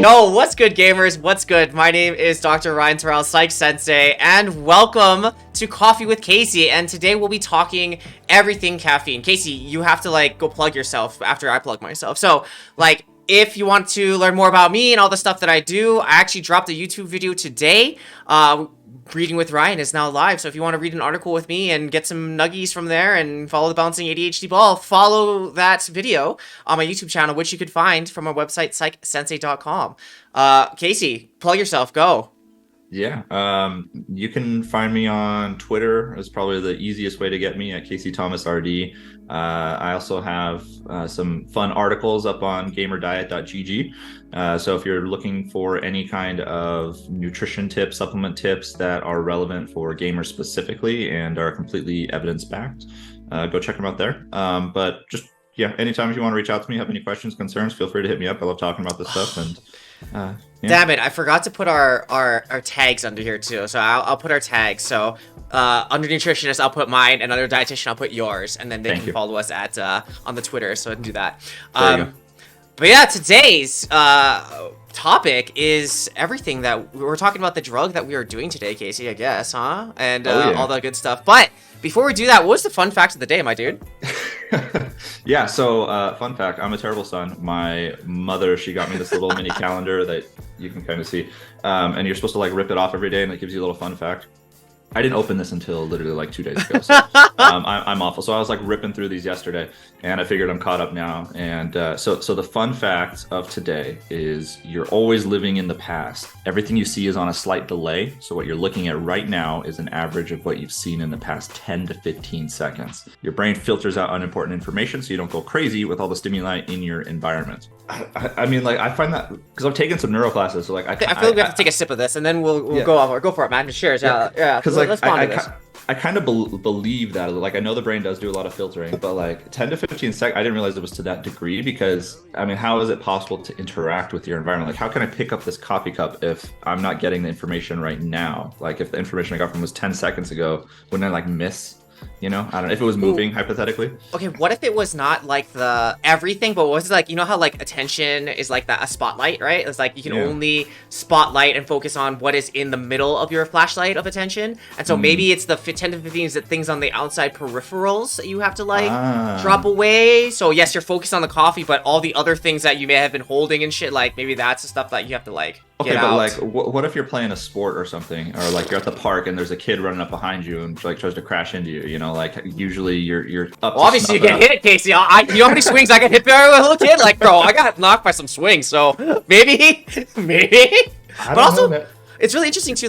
Yo, what's good, gamers? What's good? My name is Dr. Ryan Terrell, PsychSensei, and welcome to Coffee with Casey. And today we'll be talking everything caffeine. Casey, you have to go plug yourself after I plug myself. So if you want to learn more about me and all the stuff that I do, I actually dropped a YouTube video today. Reading with Ryan is now live, so if you want to read an article with me and get some nuggies from there and follow the bouncing ADHD ball, follow that video on my YouTube channel, which you could find from our website, psychsensei.com. Casey, plug yourself, go. Yeah, you can find me on Twitter. It's probably the easiest way to get me at Casey Thomas RD. I also have some fun articles up on gamerdiet.gg. So if you're looking for any kind of nutrition tips, supplement tips that are relevant for gamers specifically and are completely evidence-backed, go check them out there. But just, yeah, anytime if you want to reach out to me, have any questions, concerns, feel free to hit me up. I love talking about this stuff. And yeah. Damn it, I forgot to put our tags under here too. So I'll put our tags. So under nutritionist, I'll put mine, and under dietitian, I'll put yours, and then they can follow us at on the Twitter, so I can do that. But yeah, today's topic is everything that we're talking about, the drug that we are doing today, Casey, I guess, huh? And all the good stuff. But before we do that, what was the fun fact of the day, my dude? Yeah, so fun fact, I'm a terrible son. My mother, she got me this little mini calendar that you can kind of see, and you're supposed to rip it off every day, and it gives you a little fun fact. I didn't open this until literally 2 days ago, so I'm awful. So I was ripping through these yesterday, and I figured I'm caught up now. And so the fun fact of today is you're always living in the past. Everything you see is on a slight delay. So what you're looking at right now is an average of what you've seen in the past 10 to 15 seconds. Your brain filters out unimportant information so you don't go crazy with all the stimuli in your environment. I mean, I find that because I've taken some neuro classes, so I feel like we have to take a sip of this, and then we'll go off or go for it, man. Cheers, yeah. Because I kind of believe that. I know the brain does do a lot of filtering, but 10 to 15 seconds, I didn't realize it was to that degree. Because I mean, how is it possible to interact with your environment? How can I pick up this coffee cup if I'm not getting the information right now? If the information I got from was 10 seconds ago, wouldn't I miss? I don't know if it was moving. Ooh. Hypothetically. Okay, what if it was not the everything, but was it how attention is a spotlight, right? It's you can only spotlight and focus on what is in the middle of your flashlight of attention, and so maybe it's the 10 to 15 things on the outside peripherals that you have to drop away. So yes, you're focused on the coffee, but all the other things that you may have been holding and shit, maybe that's the stuff that you have to Okay, but what if you're playing a sport or something, or you're at the park and there's a kid running up behind you and tries to crash into you? Usually you're up. Well, obviously you get hit, Casey. You know how many swings I got hit by a little kid? Bro, I got knocked by some swings, so maybe. But also, it's really interesting too.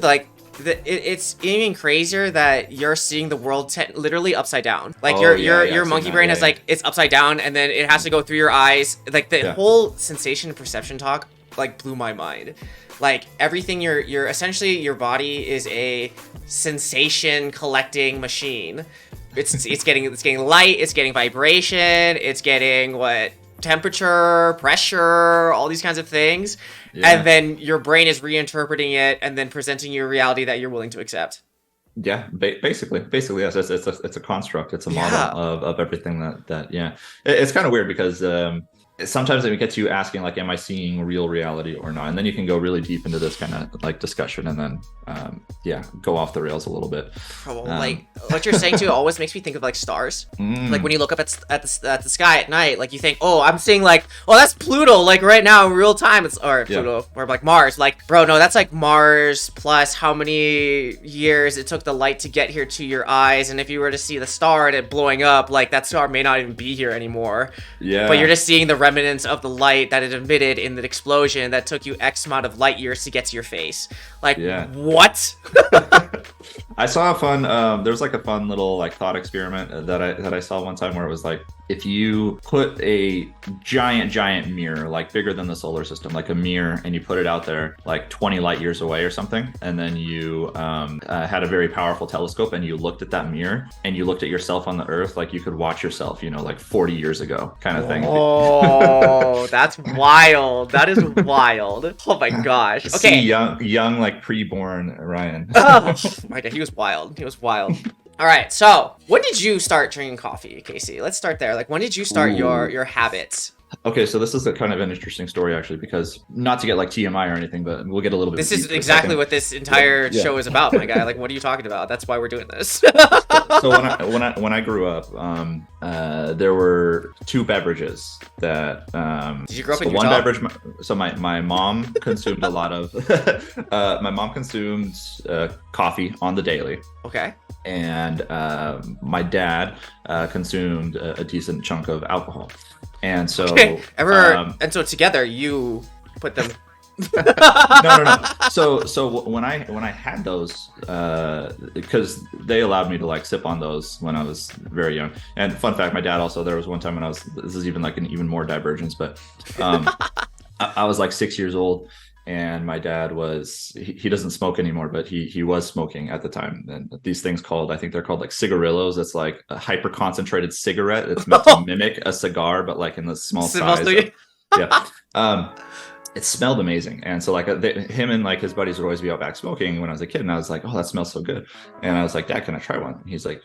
It's even crazier that you're seeing the world literally upside down. Your monkey brain has it's upside down, and then it has to go through your eyes. The whole sensation and perception talk blew my mind. Everything you're essentially, your body is a sensation collecting machine. It's getting light, it's getting vibration, it's getting temperature, pressure, all these kinds of things. And then your brain is reinterpreting it and then presenting you a reality that you're willing to accept. Yeah, basically yes. It's a construct. It's a model of everything that it's kind of weird because sometimes it gets you asking am I seeing real reality or not? And then you can go really deep into this kind of discussion and then go off the rails a little bit. What you're saying too always makes me think of stars. When you look up at the sky at night, you think, oh, I'm seeing that's Pluto right now in real time. It's Pluto or Mars. Bro, no, that's Mars plus how many years it took the light to get here to your eyes. And if you were to see the star and it blowing up, that star may not even be here anymore. Yeah. But you're just seeing the remnants of the light that it emitted in the explosion that took you X amount of light years to get to your face. What? I saw a fun there was a fun little thought experiment that I saw one time where it was if you put a giant mirror bigger than the solar system, a mirror, and you put it out there 20 light years away or something, and then you had a very powerful telescope and you looked at that mirror and you looked at yourself on the earth, you could watch yourself 40 years ago kind of thing. Oh, that's wild. That is wild. Oh my gosh. Okay. See young pre-born Ryan. Oh my god, he was wild. All right, so when did you start drinking coffee, Casey? Let's start there. When did you start your habits? Okay, so this is a kind of an interesting story actually, because not to get like TMI or anything, but we'll get a little bit. This is exactly what this entire show is about, my guy. Like, what are you talking about? That's why we're doing this. So when I grew up, there were two beverages that. Did you grow up in one Utah? beverage? So my mom consumed a lot of. My mom consumed coffee on the daily. Okay. And my dad consumed a decent chunk of alcohol. And so, and so together you put them. no. So when I had those, because they allowed me to like sip on those when I was very young. And fun fact, my dad also, there was one time when this is even like an even more divergence, but I was like 6 years old. And my dad he doesn't smoke anymore, but he was smoking at the time. And these things I think they're called like cigarillos. It's like a hyper concentrated cigarette. It's meant to mimic a cigar, but like in the small size. Yeah. It smelled amazing. And so like him and like his buddies would always be out back smoking when I was a kid. And I was like, oh, that smells so good. And I was like, Dad, can I try one? And he's like,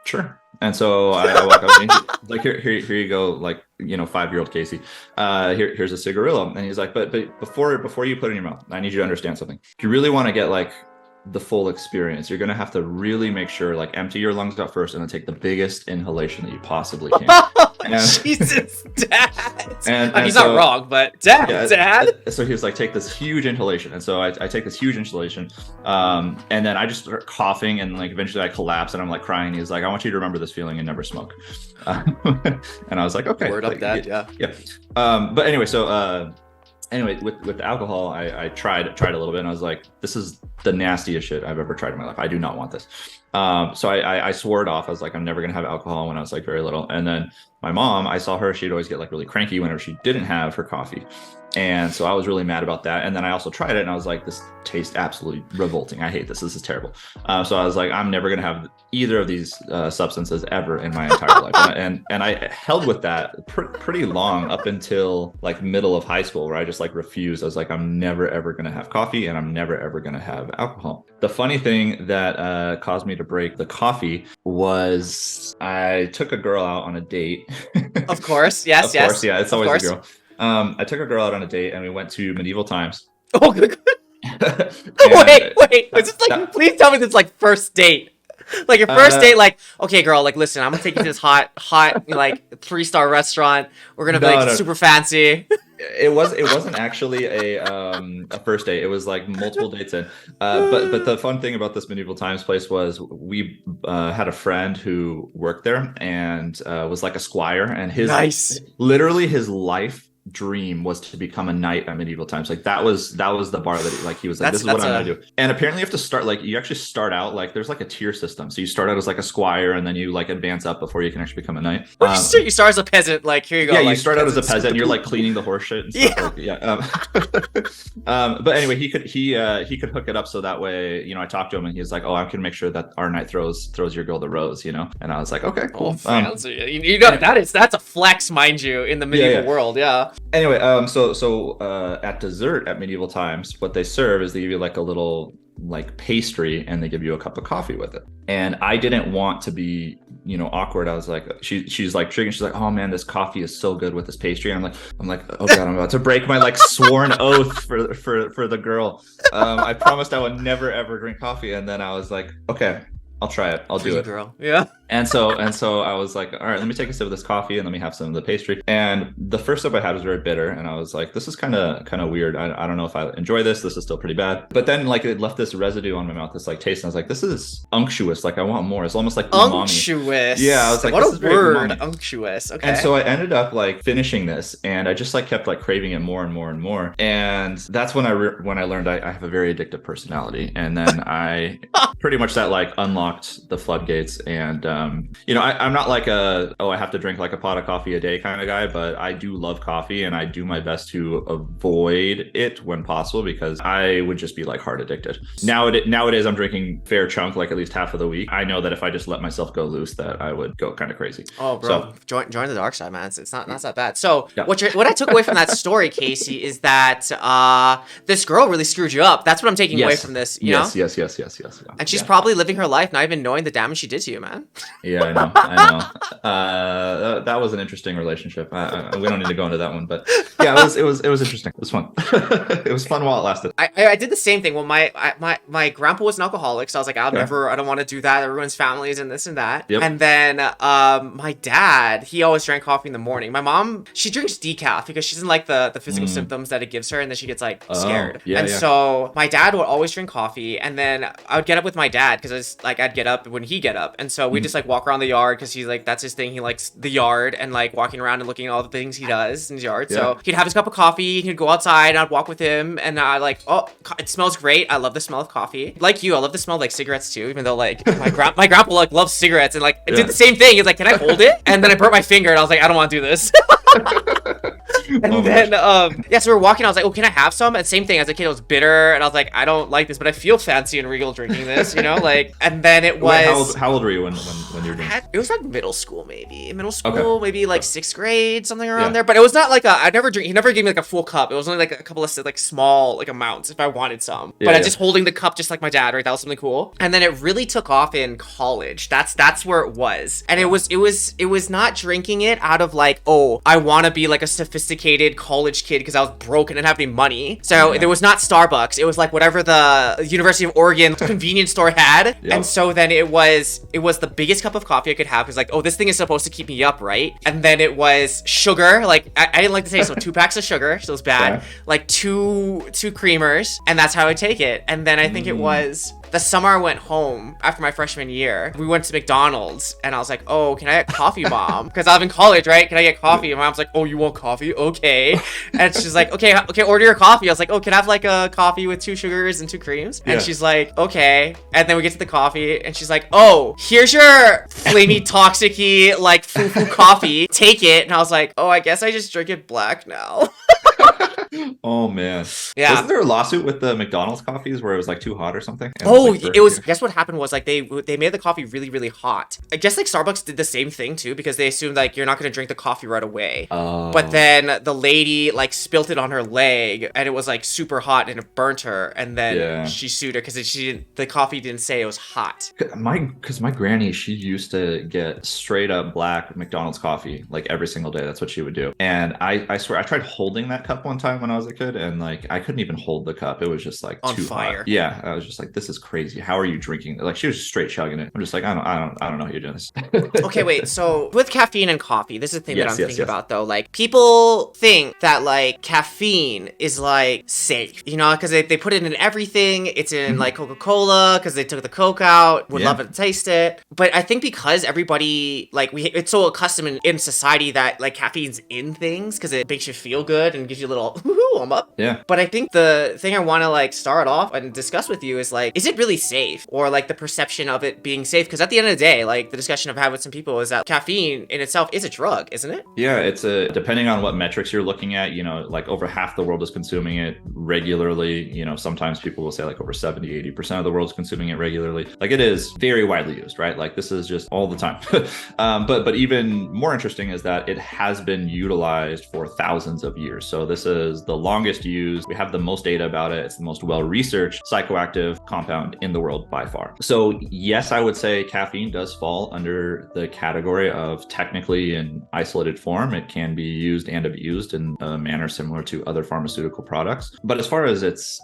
sure. And so I walk up and he's like, here you go, like, 5-year-old Casey. Here's a cigarillo. And he's like, but before you put it in your mouth, I need you to understand something. If you really want to get like the full experience, you're going to have to really make sure, like, empty your lungs out first and then take the biggest inhalation that you possibly can. Jesus, Dad. And he's not wrong, but Dad. So he was like, take this huge inhalation. And so I take this huge inhalation, and then I just start coughing, and like eventually I collapse and I'm like crying. He's like, I want you to remember this feeling and never smoke. And I was like, okay. Word up, Dad. Yeah. But anyway, so anyway, with the alcohol, I tried a little bit, and I was like, this is the nastiest shit I've ever tried in my life. I do not want this. So I swore it off. I was like, I'm never gonna have alcohol when I was like very little. And then my mom, I saw her, she'd always get like really cranky whenever she didn't have her coffee. And so I was really mad about that. And then I also tried it, and I was like, this tastes absolutely revolting. I hate this. This is terrible. So I was like, I'm never going to have either of these substances ever in my entire life. And I held with that pretty long, up until like middle of high school, where I just like refused. I was like, I'm never, ever going to have coffee, and I'm never, ever going to have alcohol. The funny thing that caused me to break the coffee was I took a girl out on a date. Of course. Yes. Of course, yeah. It's always a girl. I took a girl out on a date, and we went to Medieval Times. Oh, good. Wait. Is this like? Please tell me this is like first date. Like your first date, like, okay, girl, like, listen, I'm gonna take you to this hot, like 3-star restaurant. We're gonna be super fancy. It wasn't actually a first date. It was like multiple dates in. But the fun thing about this Medieval Times place was we had a friend who worked there and was like a squire, and literally his life dream was to become a knight at Medieval Times. Like that was the bar that he was like, this is what I'm gonna do. And apparently you have to start, like, you actually start out like there's like a tier system. So you start out as like a squire, and then you like advance up before you can actually become a knight. You start as a peasant, like, here you go. Yeah, like, you start out as a peasant, and you're like cleaning the horse shit and stuff. But anyway, he could hook it up so that way, I talked to him, and he was like, oh, I can make sure that our knight throws your girl the rose, and I was like, okay, cool. Fancy. That's a flex, mind you, in the medieval world. Yeah. Anyway, so at dessert at Medieval Times, what they serve is they give you like a little like pastry, and they give you a cup of coffee with it. And I didn't want to be, awkward. I was like, she's like triggering. She's like, oh man, this coffee is so good with this pastry. And I'm like, oh god, I'm about to break my like sworn oath for the girl. I promised I would never ever drink coffee, and then I was like, okay, I'll try it. I'll do it. Girl. Yeah. And so I was like, all right, let me take a sip of this coffee and let me have some of the pastry. And the first sip I had was very bitter, and I was like, this is kind of weird. I don't know if I enjoy this. This is still pretty bad. But then like it left this residue on my mouth, this like taste, and I was like, this is unctuous. Like I want more. It's almost like umami. Unctuous. Yeah, I was like, what this a word, unctuous. Okay. And so I ended up like finishing this, and I just like kept like craving it more and more and more. And that's when I learned I have a very addictive personality. And then I pretty much that like unlocked the floodgates. And I'm not like I have to drink like a pot of coffee a day kind of guy, but I do love coffee, and I do my best to avoid it when possible, because I would just be like hard addicted. Nowadays I'm drinking fair chunk, like at least half of the week. I know that if I just let myself go loose, that I would go kind of crazy. Oh, bro, join the dark side, man. It's not that bad. So yeah. What I took away from that story, Casey, is that this girl really screwed you up. That's what I'm taking away from this. You know? Yes. And she's probably living her life now. not even knowing the damage she did to you, man. Yeah, I know. That was an interesting relationship. We don't need to go into that one, but yeah, it was interesting. It was fun. It was fun while it lasted. I did the same thing. Well, my grandpa was an alcoholic, so I was like, I don't want to do that. Everyone's families and this and that. Yep. And then my dad, he always drank coffee in the morning. My mom, she drinks decaf because she doesn't like the physical symptoms that it gives her, and then she gets like scared. So my dad would always drink coffee, and then I would get up with my dad because I'd get up when he get up, and so we just like walk around the yard because he's like, that's his thing. He likes the yard and like walking around and looking at all the things he does in his yard. So he'd have his cup of coffee, he'd go outside, and I'd walk with him, and I like, oh, it smells great. I love the smell of coffee. Like you, I love the smell of like cigarettes too, even though like my grandpa like loves cigarettes, and like it did the same thing. He's like, can I hold it? And then I burnt my finger, and I was like, I don't want to do this. And then so we were walking, I was like, oh, can I have some? And same thing, as a kid, it was bitter, and I was like, I don't like this, but I feel fancy and regal drinking this, you know, like. And then it was. Wait, how old were you when you were drinking? It was like middle school, maybe maybe like 6th grade, something around there. But it was not like he never gave me like a full cup. It was only like a couple of like small like amounts if I wanted some. But I just holding the cup just like my dad, right? That was something cool. And then it really took off in college. That's where it was. And it was not drinking it out of like, oh, I want to be like a sophisticated college kid because I was broke and didn't have any money. So there was not Starbucks. It was like whatever the University of Oregon convenience store had. And so then it was the biggest cup of coffee I could have because like, oh, this thing is supposed to keep me up, right? And then it was sugar. Like I didn't like to say, so 2 packs of sugar, so it was bad. Like two creamers, and that's how I take it. And then I think it was the summer I went home after my freshman year, we went to McDonald's, and I was like, oh, can I get coffee, Mom? Because I'm in college, right? Can I get coffee? And Mom's like, oh, you want coffee? Okay. And she's like, okay, order your coffee. I was like, oh, can I have like a coffee with 2 sugars and 2 creams? And she's like, okay. And then we get to the coffee, and she's like, oh, here's your flamey, toxic-y, like, foo-foo coffee. Take it. And I was like, oh, I guess I just drink it black now. Oh man. Yeah. Wasn't there a lawsuit with the McDonald's coffees where it was like too hot or something? It was guess what happened was like they made the coffee really, really hot. I guess like Starbucks did the same thing too, because they assumed like you're not gonna drink the coffee right away. Oh. But then the lady like spilt it on her leg, and it was like super hot, and it burnt her, and then she sued her because the coffee didn't say it was hot. Because my granny, she used to get straight up black McDonald's coffee like every single day. That's what she would do. And I swear I tried holding that cup one time when I was a kid, and like I couldn't even hold the cup. It was just like on too fire. Hot. Yeah, I was just like, this is crazy. How are you drinking? Like she was just straight chugging it. I'm just like, I don't know how you're doing this. Okay, wait. So with caffeine and coffee, this is the thing that I'm thinking about though. Like people think that like caffeine is like safe, you know, because they put it in everything. It's in like Coca-Cola because they took the Coke out. Would love to taste it. But I think because everybody like it's so accustomed in society that like caffeine's in things because it makes you feel good and gives you a little woohoo, I'm up. Yeah. But I think the thing I want to like start off and discuss with you is like, is it really safe, or like the perception of it being safe? Because at the end of the day, like the discussion I've had with some people is that caffeine in itself is a drug, isn't it? Yeah, it's depending on what metrics you're looking at, you know, like over half the world is consuming it regularly. You know, sometimes people will say like over 70-80% of the world's consuming it regularly. Like it is very widely used, right? Like this is just all the time. But even more interesting is that it has been utilized for thousands of years. So this is the longest used. We have the most data about it. It's the most well-researched psychoactive compound in the world by far. So yes, I would say caffeine does fall under the category of technically in isolated form. It can be used and abused in a manner similar to other pharmaceutical products. But as far as its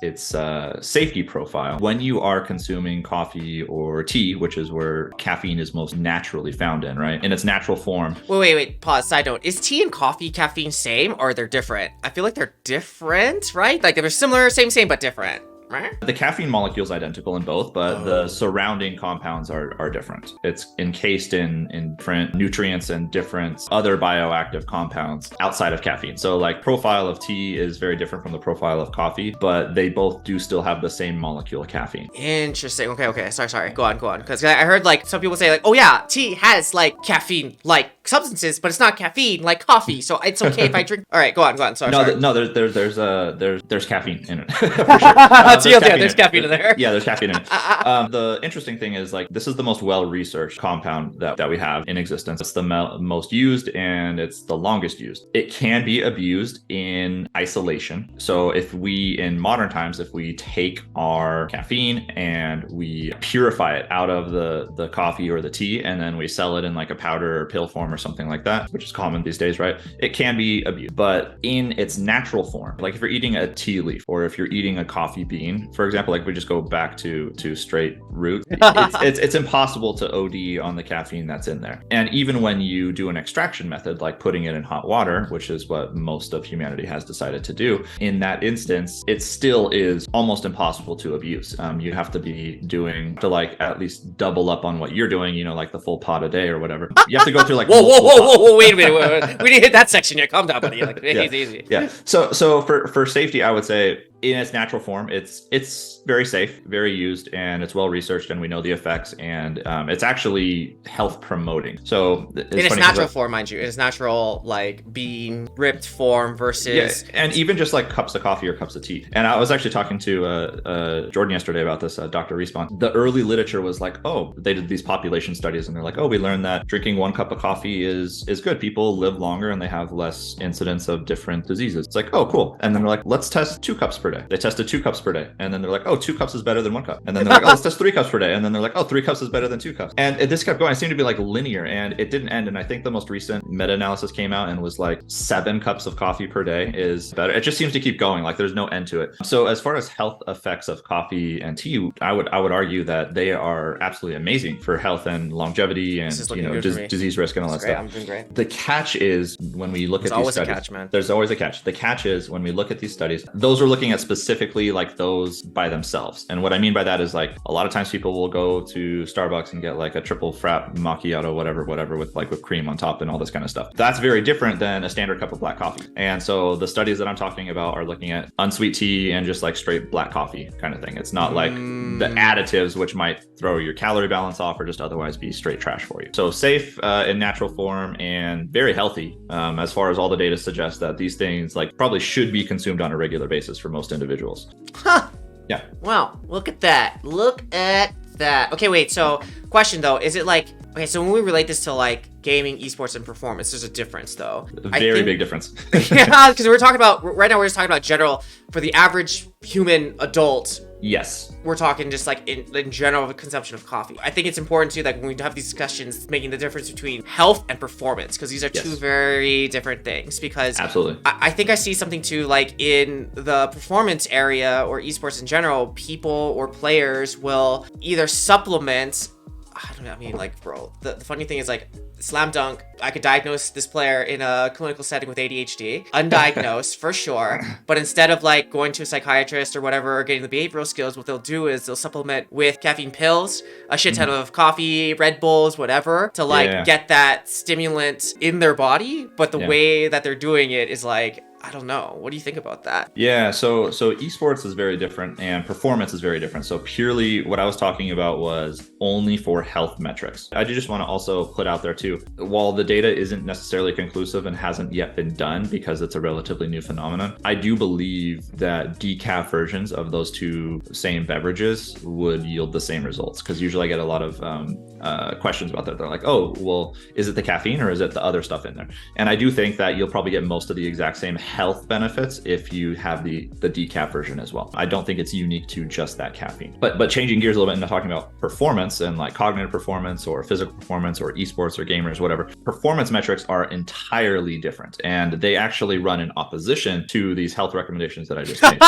safety profile, when you are consuming coffee or tea, which is where caffeine is most naturally found in, right? In its natural form. Wait. Pause. Side note. Is tea and coffee caffeine same, or they're different? I feel like they're different, right? Like they're similar, same, but different. Right? The caffeine molecule is identical in both, but the surrounding compounds are different. It's encased in different nutrients and different other bioactive compounds outside of caffeine. So like profile of tea is very different from the profile of coffee, but they both do still have the same molecule of caffeine. Interesting. Okay. Sorry. Go on. Because I heard like some people say like, oh yeah, tea has like caffeine like substances, but it's not caffeine like coffee. So it's okay if I drink. All right, go on. Sorry. There's caffeine in it. For sure. There's caffeine in there. Yeah, there's caffeine in it. The interesting thing is like this is the most well-researched compound that we have in existence. It's the most used and it's the longest used. It can be abused in isolation. So in modern times, if we take our caffeine and we purify it out of the coffee or the tea, and then we sell it in like a powder or pill form or something like that, which is common these days, right? It can be abused, but in its natural form, like if you're eating a tea leaf or if you're eating a coffee bean, for example, like we just go back to straight root, it's impossible to OD on the caffeine that's in there. And even when you do an extraction method, like putting it in hot water, which is what most of humanity has decided to do, in that instance, it still is almost impossible to abuse. You have to be doing to like at least double up on what you're doing, you know, like the full pot a day or whatever. You have to go through like whoa, wait a minute. We didn't hit that section yet. Calm down, buddy. Like, easy. Yeah. So for safety, I would say in its natural form, it's very safe, very used, and it's well researched, and we know the effects, and it's actually health promoting. So in its natural form, mind you, in its natural like bean ripped form versus and even just like cups of coffee or cups of tea. And I was actually talking to Jordan yesterday about this, Dr. Respawn. The early literature was like, oh, they did these population studies, and they're like, oh, we learned that drinking 1 cup of coffee is good. People live longer and they have less incidence of different diseases. It's like, oh, cool. And then they're like, let's test 2 cups per day. They tested 2 cups per day. And then they're like, oh, 2 cups is better than 1 cup. And then they're like, oh, let's test 3 cups per day. And then they're like, oh, 3 cups is better than 2 cups. And this kept going. It seemed to be like linear, and it didn't end. And I think the most recent meta-analysis came out and was like 7 cups of coffee per day is better. It just seems to keep going. Like there's no end to it. So as far as health effects of coffee and tea, I would argue that they are absolutely amazing for health and longevity and disease risk and all that stuff. I'm doing great. The catch is when we look at these studies. There's always a catch, man. There's always a catch. The catch is when we look at these studies, those are looking at specifically like those by themselves. And what I mean by that is like a lot of times people will go to Starbucks and get like a triple frap macchiato, whatever, with like whipped cream on top and all this kind of stuff. That's very different than a standard cup of black coffee. And so the studies that I'm talking about are looking at unsweet tea and just like straight black coffee kind of thing. It's not like the additives, which might throw your calorie balance off or just otherwise be straight trash for you. So safe in natural form and very healthy as far as all the data suggests that these things like probably should be consumed on a regular basis for most individuals. Huh. Yeah. Wow. Look at that. Okay, wait. So question though, is it like, okay, so when we relate this to like gaming, esports, and performance, there's a difference though. Very big difference. Yeah, because we're talking about, right now we're just talking about general, for the average human adult. Yes. We're talking just like in general consumption of coffee. I think it's important too, like when we have these discussions, making the difference between health and performance, because these are two very different things. Because absolutely, I think I see something too, like in the performance area or esports in general, people or players will either supplement. I don't know. I mean, like, bro, the funny thing is, like, slam dunk, I could diagnose this player in a clinical setting with ADHD, undiagnosed for sure. But instead of like going to a psychiatrist or whatever, or getting the behavioral skills, what they'll do is they'll supplement with caffeine pills, a shit ton of coffee, Red Bulls, whatever, to like get that stimulant in their body. But the way that they're doing it is like, I don't know. What do you think about that? Yeah, so esports is very different and performance is very different. So purely what I was talking about was only for health metrics. I do just want to also put out there too, while the data isn't necessarily conclusive and hasn't yet been done because it's a relatively new phenomenon, I do believe that decaf versions of those two same beverages would yield the same results, because usually I get a lot of questions about that. They're like, oh, well, is it the caffeine or is it the other stuff in there? And I do think that you'll probably get most of the exact same health benefits if you have the decaf version as well. I don't think it's unique to just that caffeine. But changing gears a little bit into talking about performance and like cognitive performance or physical performance or esports or gamers, whatever, performance metrics are entirely different, and they actually run in opposition to these health recommendations that I just made.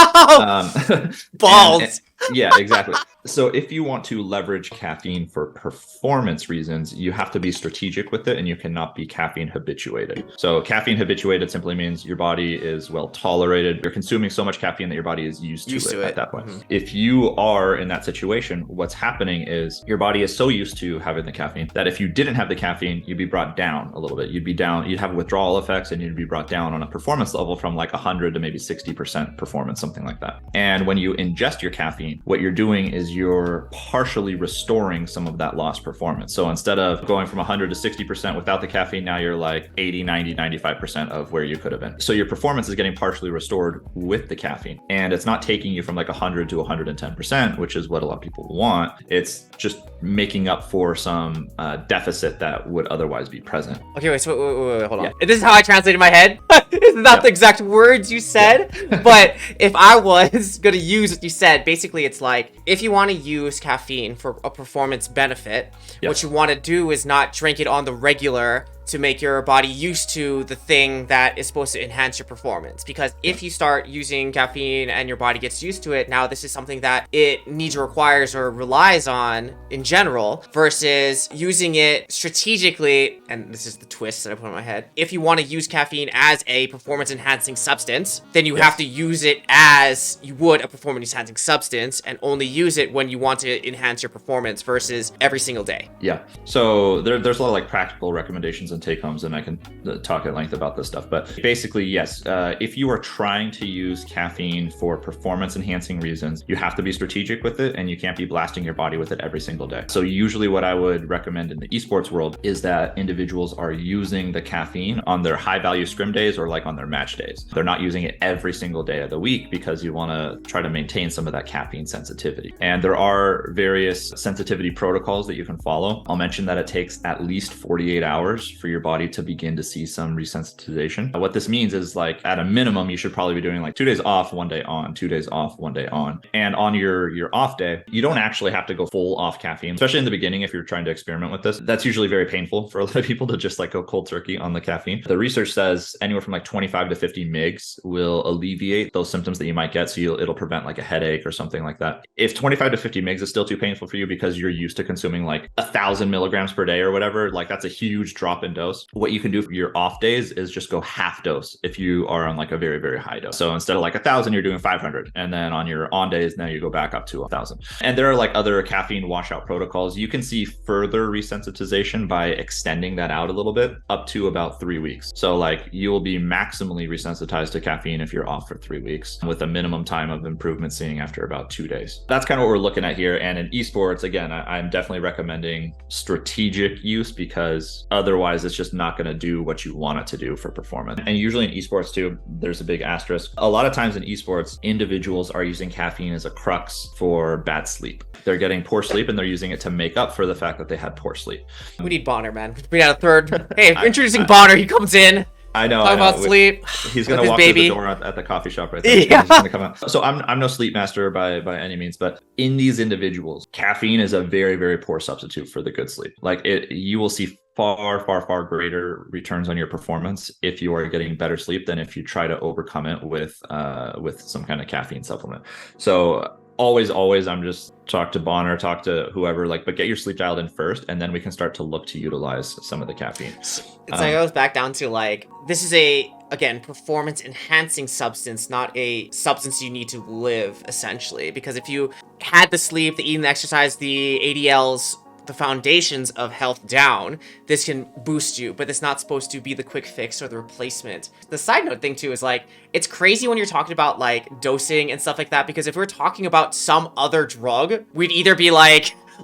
Balls. Yeah, exactly. So if you want to leverage caffeine for performance reasons, you have to be strategic with it, and you cannot be caffeine habituated. So caffeine habituated simply means your body is well tolerated. You're consuming so much caffeine that your body is used to it at that point. Mm-hmm. If you are in that situation, what's happening is your body is so used to having the caffeine that if you didn't have the caffeine, you'd be brought down a little bit. You'd have withdrawal effects, and you'd be brought down on a performance level from like 100 to maybe 60% performance, something like that. And when you ingest your caffeine, caffeine, what you're doing is you're partially restoring some of that lost performance. So instead of going from 100 to 60% without the caffeine, now you're like 80, 90, 95% of where you could have been. So your performance is getting partially restored with the caffeine. And it's not taking you from like 100 to 110%, which is what a lot of people want. It's just making up for some deficit that would otherwise be present. Okay, wait, so wait, hold on. Yeah. This is how I translated in my head. It's not the exact words you said, but if I was gonna use what you said, basically it's like, if you want to use caffeine for a performance benefit, what you want to do is not drink it on the regular to make your body used to the thing that is supposed to enhance your performance. Because if you start using caffeine and your body gets used to it, now this is something that it needs or requires or relies on in general, versus using it strategically. And this is the twist that I put in my head. If you want to use caffeine as a performance enhancing substance, then you have to use it as you would a performance enhancing substance, and only use it when you want to enhance your performance versus every single day. Yeah. So there's a lot of like practical recommendations and take homes, and I can talk at length about this stuff. But basically, yes, if you are trying to use caffeine for performance enhancing reasons, you have to be strategic with it, and you can't be blasting your body with it every single day. So usually what I would recommend in the esports world is that individuals are using the caffeine on their high value scrim days or like on their match days. They're not using it every single day of the week because you want to try to maintain some of that caffeine sensitivity. And there are various sensitivity protocols that you can follow. I'll mention that it takes at least 48 hours for your body to begin to see some resensitization. What this means is, like, at a minimum, you should probably be doing like 2 days off, 1 day on, 2 days off, 1 day on. And on your off day, you don't actually have to go full off caffeine, especially in the beginning if you're trying to experiment with this. That's usually very painful for a lot of people to just like go cold turkey on the caffeine. The research says anywhere from like 25 to 50 mgs will alleviate those symptoms that you might get. So it'll prevent like a headache or something like that. If 25 to 50 mgs is still too painful for you because you're used to consuming like 1,000 milligrams per day or whatever, like that's a huge drop in dose. What you can do for your off days is just go half dose if you are on like a very, very high dose. So instead of like 1,000, you're doing 500. And then on your on days, now you go back up to 1,000. And there are like other caffeine washout protocols. You can see further resensitization by extending that out a little bit up to about 3 weeks. So like you will be maximally resensitized to caffeine if you're off for 3 weeks, with a minimum time of improvement seeing after about 2 days. That's kind of what we're looking at here. And in esports, again, I'm definitely recommending strategic use, because otherwise it's just not going to do what you want it to do for performance. And usually in esports too, there's a big asterisk. A lot of times in esports, individuals are using caffeine as a crux for bad sleep. They're getting poor sleep and they're using it to make up for the fact that they had poor sleep. We need Bonner, man. We got a third. Hey, introducing Bonner. He comes in. I know. Talk about sleep. He's going to walk through the door at the coffee shop right there. Yeah. He's going to come out. So I'm no sleep master by any means, but in these individuals, caffeine is a very, very poor substitute for the good sleep. Like you will see far greater returns on your performance if you are getting better sleep than if you try to overcome it with some kind of caffeine supplement. So always, I'm just talk to Bonner, talk to whoever, but get your sleep dialed in first, and then we can start to look to utilize some of the caffeine. It's like it goes back down to this is again, performance enhancing substance, not a substance you need to live, essentially. Because if you had the sleep, the eating, the exercise, the ADLs, the foundations of health down, this can boost you, but it's not supposed to be the quick fix or the replacement. The side note thing too is it's crazy when you're talking about dosing and stuff like that, because if we're talking about some other drug, we'd either be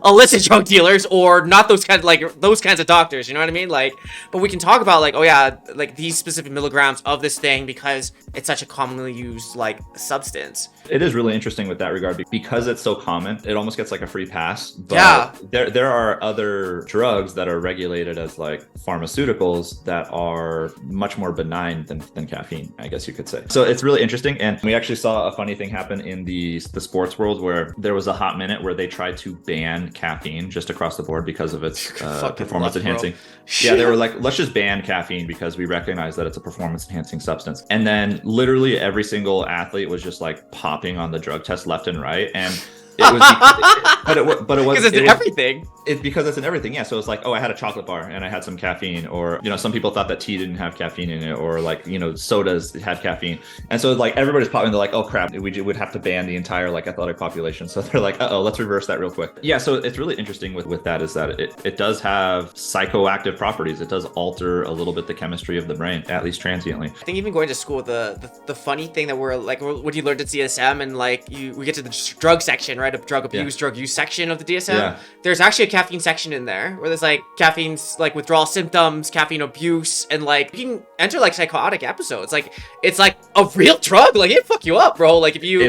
illicit drug dealers or not those kinds of doctors, you know what I mean? But we can talk about these specific milligrams of this thing because it's such a commonly used substance. It is really interesting with that regard, because it's so common, it almost gets a free pass. But there are other drugs that are regulated as pharmaceuticals that are much more benign than caffeine, I guess you could say. So it's really interesting. And we actually saw a funny thing happen in the sports world, where there was a hot minute where they tried to ban caffeine just across the board because of its performance enhancing. Yeah, they were let's just ban caffeine because we recognize that it's a performance enhancing substance. And then literally every single athlete was just popping on the drug test left and right. And It was, but it was because it's in everything. It's because it's in everything. Yeah. So it's like, oh, I had a chocolate bar and I had some caffeine, or, you know, some people thought that tea didn't have caffeine in it, or like, you know, sodas had caffeine. And so like everybody's popping, they're like, oh crap, we would have to ban the entire like athletic population. So they're like, uh-oh, let's reverse that real quick. Yeah. So it's really interesting with that is that it does have psychoactive properties. It does alter a little bit the chemistry of the brain, at least transiently. I think even going to school, the funny thing that we're like, when you learned at CSM and like we get to the drug section, right? Of drug abuse, drug use section of the DSM. There's actually a caffeine section in there where there's like caffeine's like withdrawal symptoms, caffeine abuse, and like you can enter like psychotic episodes. Like it's like a real drug. Like it fuck you up, bro. Like if you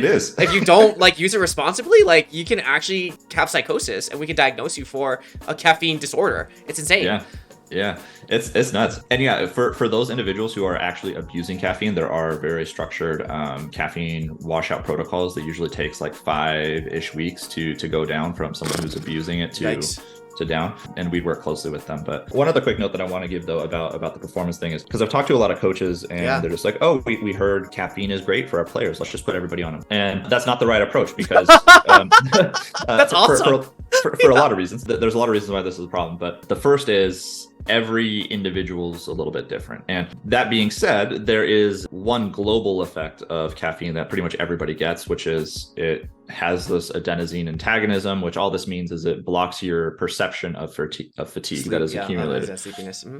don't like use it responsibly, like you can actually have psychosis, and we can diagnose you for a caffeine disorder. It's insane. Yeah, it's nuts. And yeah, for those individuals who are actually abusing caffeine, there are very structured caffeine washout protocols that usually takes like 5-ish weeks to go down from someone who's abusing it to down, and we work closely with them. But one other quick note that I want to give though about the performance thing is because I've talked to a lot of coaches and they're just like, oh, we heard caffeine is great for our players, let's just put everybody on them. And that's not the right approach because that's awesome. For a lot of reasons. There's a lot of reasons why this is a problem, but the first is every individual's a little bit different. And that being said, there is one global effect of caffeine that pretty much everybody gets, which is it has this adenosine antagonism, which all this means is it blocks your perception of fatigue that is accumulated.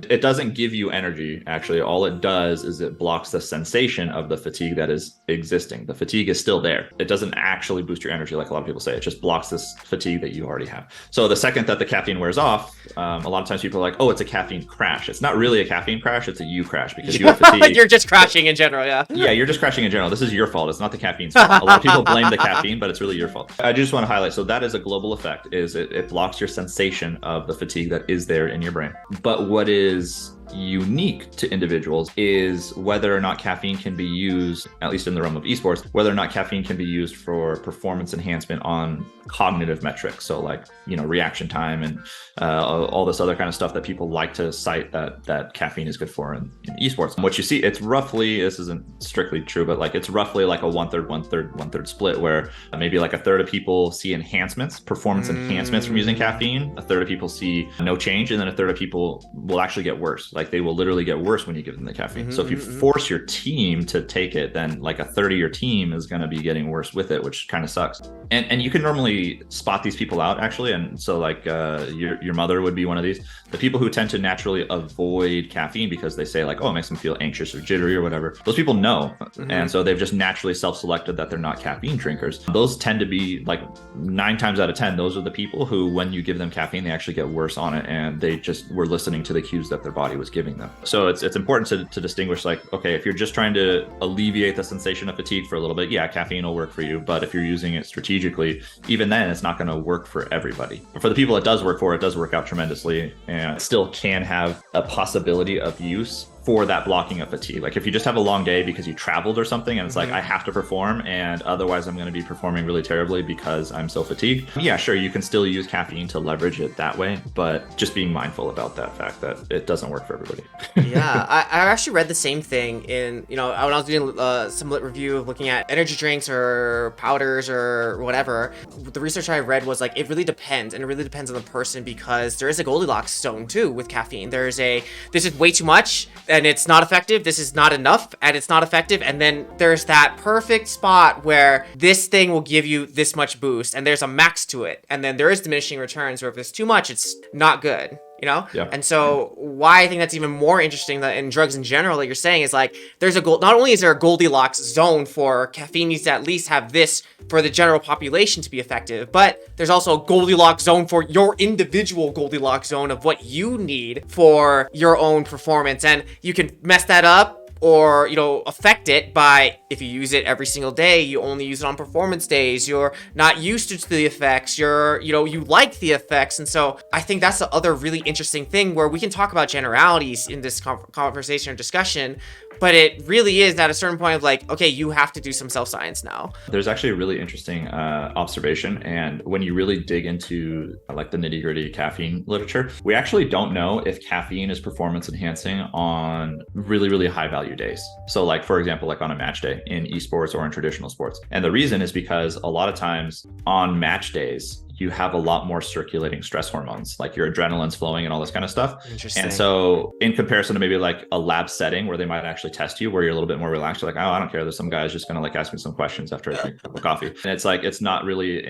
It doesn't give you energy. Actually, all it does is it blocks the sensation of the fatigue that is existing. The fatigue is still there. It doesn't actually boost your energy like a lot of people say. It just blocks this fatigue that you already have. So the second that the caffeine wears off, a lot of times people are like, oh, it's a caffeine crash. It's not really a caffeine crash. It's a you crash because you have fatigue. You're just crashing in general. Yeah, you're just crashing in general. This is your fault. It's not the caffeine's fault. A lot of people blame the caffeine, but it's really your fault. I just want to highlight, so that is a global effect, is it blocks your sensation of the fatigue that is there in your brain. But what is unique to individuals is whether or not caffeine can be used, at least in the realm of esports, whether or not caffeine can be used for performance enhancement on cognitive metrics. So like, you know, reaction time and all this other kind of stuff that people like to cite that caffeine is good for in esports. And what you see, it's roughly, this isn't strictly true, but like it's roughly like a 1/3, 1/3, 1/3 split where maybe like a third of people see enhancements, performance enhancements from using caffeine. A third of people see no change, and then a third of people will actually get worse. Like they will literally get worse when you give them the caffeine. So if you force your team to take it, then like a third of your team is going to be getting worse with it, which kind of sucks. And you can normally spot these people out actually. And so like your mother would be one of these. The people who tend to naturally avoid caffeine because they say like, oh, it makes them feel anxious or jittery or whatever. Those people know. And so they've just naturally self-selected that they're not caffeine drinkers. Those tend to be like 9 times out of 10, those are the people who, when you give them caffeine, they actually get worse on it. And they just were listening to the cues that their body was giving them. So it's important to distinguish like, okay, if you're just trying to alleviate the sensation of fatigue for a little bit, yeah, caffeine will work for you. But if you're using it strategically, even then it's not going to work for everybody. But for the people it does work for, it does work out tremendously, and it still can have a possibility of use for that blocking of fatigue. Like if you just have a long day because you traveled or something and it's like, I have to perform and otherwise I'm going to be performing really terribly because I'm so fatigued. Yeah, sure, you can still use caffeine to leverage it that way, but just being mindful about that fact that it doesn't work for everybody. Yeah, I actually read the same thing in, you know, when I was doing some lit review of looking at energy drinks or powders or whatever. The research I read was like, it really depends, and it really depends on the person because there is a Goldilocks zone too with caffeine. This is way too much and it's not effective, this is not enough and it's not effective, and then there's that perfect spot where this thing will give you this much boost and there's a max to it, and then there is diminishing returns where if it's too much it's not good, you know? Yeah. And so why I think that's even more interesting than in drugs in general, like you're saying, is like there's not only is there a Goldilocks zone for caffeine needs to at least have this for the general population to be effective, but there's also a Goldilocks zone for your individual Goldilocks zone of what you need for your own performance. And you can mess that up or, you know, affect it by, if you use it every single day, you only use it on performance days, you're not used to the effects, you like the effects. And so I think that's the other really interesting thing where we can talk about generalities in this conversation or discussion, but it really is at a certain point of like, okay, you have to do some self-science now. There's actually a really interesting observation. And when you really dig into like the nitty gritty caffeine literature, we actually don't know if caffeine is performance enhancing on really, really high value value days. So like, for example, like on a match day in esports or in traditional sports. And the reason is because a lot of times on match days, you have a lot more circulating stress hormones, like your adrenaline's flowing and all this kind of stuff. Interesting. And so in comparison to maybe like a lab setting where they might actually test you, where you're a little bit more relaxed, you're like, oh, I don't care. There's some guy's just going to like ask me some questions after I drink a cup of coffee. And it's like, it's not really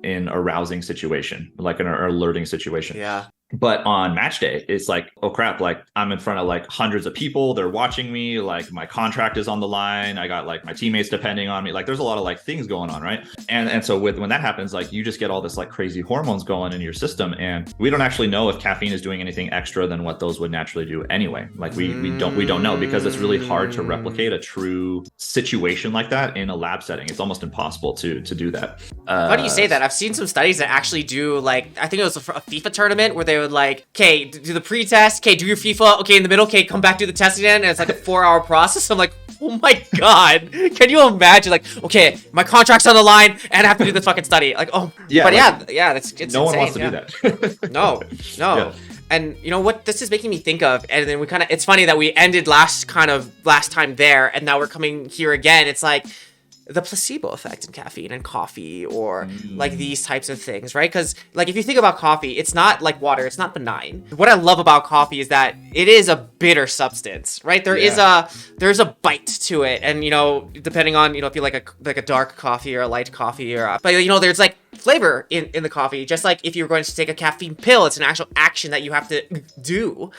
in arousing situation, like an alerting situation. Yeah. But on match day, it's like, oh crap, like I'm in front of like hundreds of people. They're watching me. Like my contract is on the line. I got like my teammates depending on me. Like there's a lot of like things going on, right? And so when that happens, like you just get all this like crazy hormones going in your system. And we don't actually know if caffeine is doing anything extra than what those would naturally do anyway. Like we don't know, because it's really hard to replicate a true situation like that in a lab setting. It's almost impossible to do that. How do you say that? I've seen some studies that actually do, like, I think it was a FIFA tournament where they would like, okay, do the pre-test, okay, do your FIFA, okay, in the middle, okay, come back, do the test again, and it's like a 4-hour process. I'm like, oh my god, can you imagine? Like, okay, my contract's on the line, and I have to do the fucking study. Like, oh, yeah, but like, yeah, it's no insane. one wants to do that. No. Yeah. And you know what this is making me think of, and then it's funny that we ended last time there, and now we're coming here again. It's like the placebo effect in caffeine and coffee, or like these types of things, right? Because like if you think about coffee, it's not like water, it's not benign. What I love about coffee is that it is a bitter substance, right? There's a bite to it, and you know, depending on, you know, if you like a dark coffee or a light coffee, but you know, there's like flavor in the coffee. Just like if you're going to take a caffeine pill, it's an actual action that you have to do.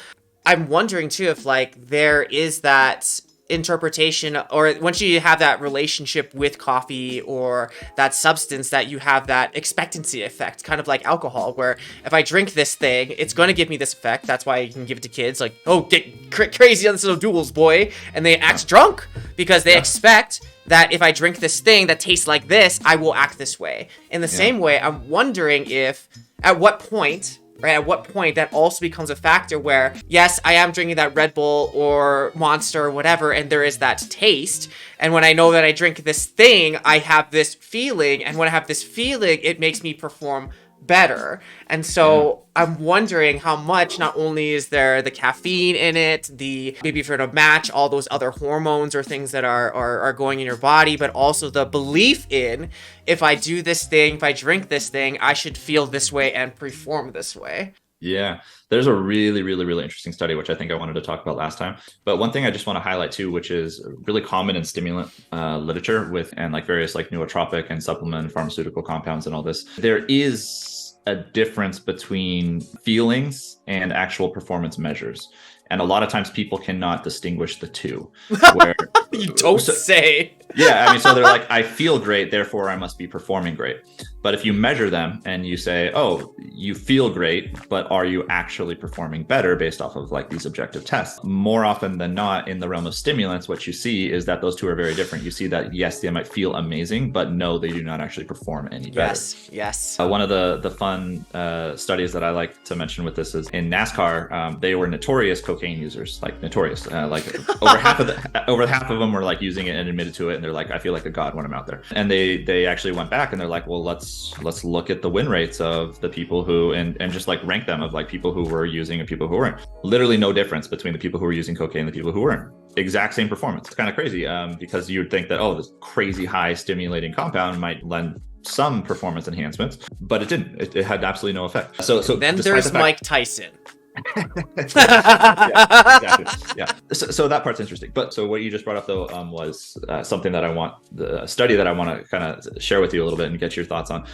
I'm wondering too if like there is that interpretation, or once you have that relationship with coffee or that substance, that you have that expectancy effect, kind of like alcohol, where if I drink this thing, it's going to give me this effect. That's why you can give it to kids, like, oh, get crazy on this little duels, boy, and they act drunk because they expect that if I drink this thing that tastes like this, I will act this way. In the same way, I'm wondering if at what point that also becomes a factor where, yes, I am drinking that Red Bull or Monster or whatever, and there is that taste. And when I know that I drink this thing, I have this feeling. And when I have this feeling, it makes me perform better. And so I'm wondering how much, not only is there the caffeine in it, maybe if you're to match all those other hormones or things that are going in your body, but also the belief in, if I do this thing, if I drink this thing, I should feel this way and perform this way. Yeah, there's a really, really, really interesting study, which I think I wanted to talk about last time. But one thing I just want to highlight too, which is really common in stimulant literature and like various like nootropic and supplement pharmaceutical compounds and all this, there is a difference between feelings and actual performance measures. And a lot of times people cannot distinguish the two. Where, you don't say. Yeah, I mean, so they're like, I feel great, therefore I must be performing great. But if you measure them and you say, oh, you feel great, but are you actually performing better based off of like these objective tests? More often than not, in the realm of stimulants, what you see is that those two are very different. You see that, yes, they might feel amazing, but no, they do not actually perform any better. Yes. One of the fun studies that I like to mention with this is in NASCAR, they were notorious cocaine users, like notorious. Like over half of them were like using it and admitted to it. And they're like, I feel like a god when I'm out there. And they actually went back and they're like, well, let's look at the win rates of the people who, and just like rank them of like people who were using and people who weren't. Literally no difference between the people who were using cocaine and the people who weren't. Exact same performance. It's kind of crazy because you'd think that, oh, this crazy high stimulating compound might lend some performance enhancements, but it didn't. It had absolutely no effect. So then there's Mike Tyson. Exactly. Yeah. So that part's interesting. But so what you just brought up though was something that the study that I want to kind of share with you a little bit and get your thoughts on.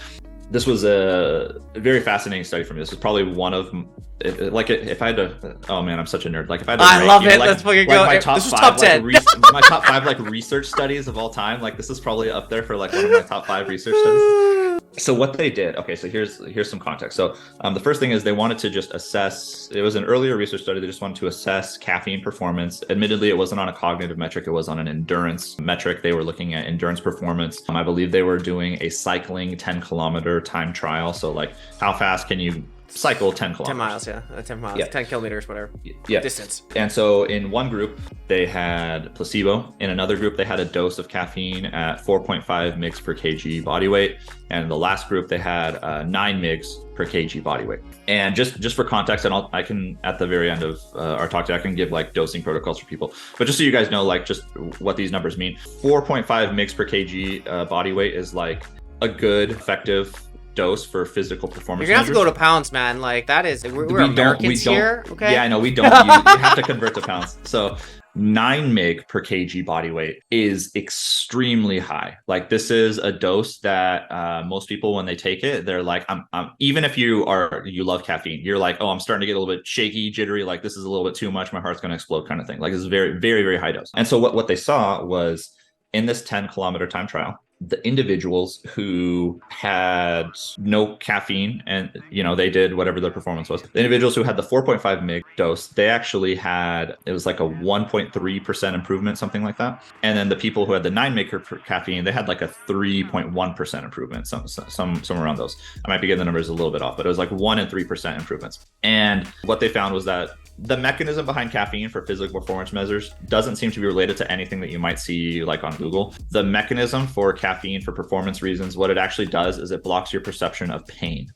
This was a very fascinating study for me. This was probably one of, if I had to, oh man, I'm such a nerd. Like if I had to I love it. Let's fucking go. My top this was five, top 10. My top 5 like research studies of all time. Like this is probably up there for like one of my top 5 research studies. So what they did, okay, so here's some context. So the first thing is they wanted to just assess, it was an earlier research study, they just wanted to assess caffeine performance. Admittedly, it wasn't on a cognitive metric, it was on an endurance metric. They were looking at endurance performance. I believe they were doing a cycling 10-kilometer time trial. So like how fast can you cycle 10 kilometers. 10 miles, yeah. 10 miles, Yeah. 10 kilometers, whatever. Yeah. Distance. And so in one group, they had placebo. In another group, they had a dose of caffeine at 4.5 mg per kg body weight. And in the last group, they had 9 mg per kg body weight. And just for context, and I can, at the very end of our talk today, I can give like dosing protocols for people. But just so you guys know, like just what these numbers mean, 4.5 mg per kg body weight is like a good, effective dose for physical performance. You're gonna have to go to pounds, man. Like that is, we're Americans here, okay? Yeah, I know we don't. You have to convert to pounds. So 9 mg per kg body weight is extremely high. Like this is a dose that most people, when they take it, they're like, I'm even if you love caffeine, you're like, oh, I'm starting to get a little bit shaky, jittery. Like this is a little bit too much. My heart's gonna explode, kind of thing. Like this is very, very, very high dose. And so what they saw was in this 10-kilometer time trial, the individuals who had no caffeine and, they did whatever their performance was. The individuals who had the 4.5 mg dose, they actually had, it was like a 1.3% improvement, something like that. And then the people who had the 9 mg per caffeine, they had like a 3.1% improvement, somewhere around those. I might be getting the numbers a little bit off, but it was like 1 and 3% improvements. And what they found was that the mechanism behind caffeine for physical performance measures doesn't seem to be related to anything that you might see like on Google. The mechanism for caffeine for performance reasons, what it actually does is it blocks your perception of pain.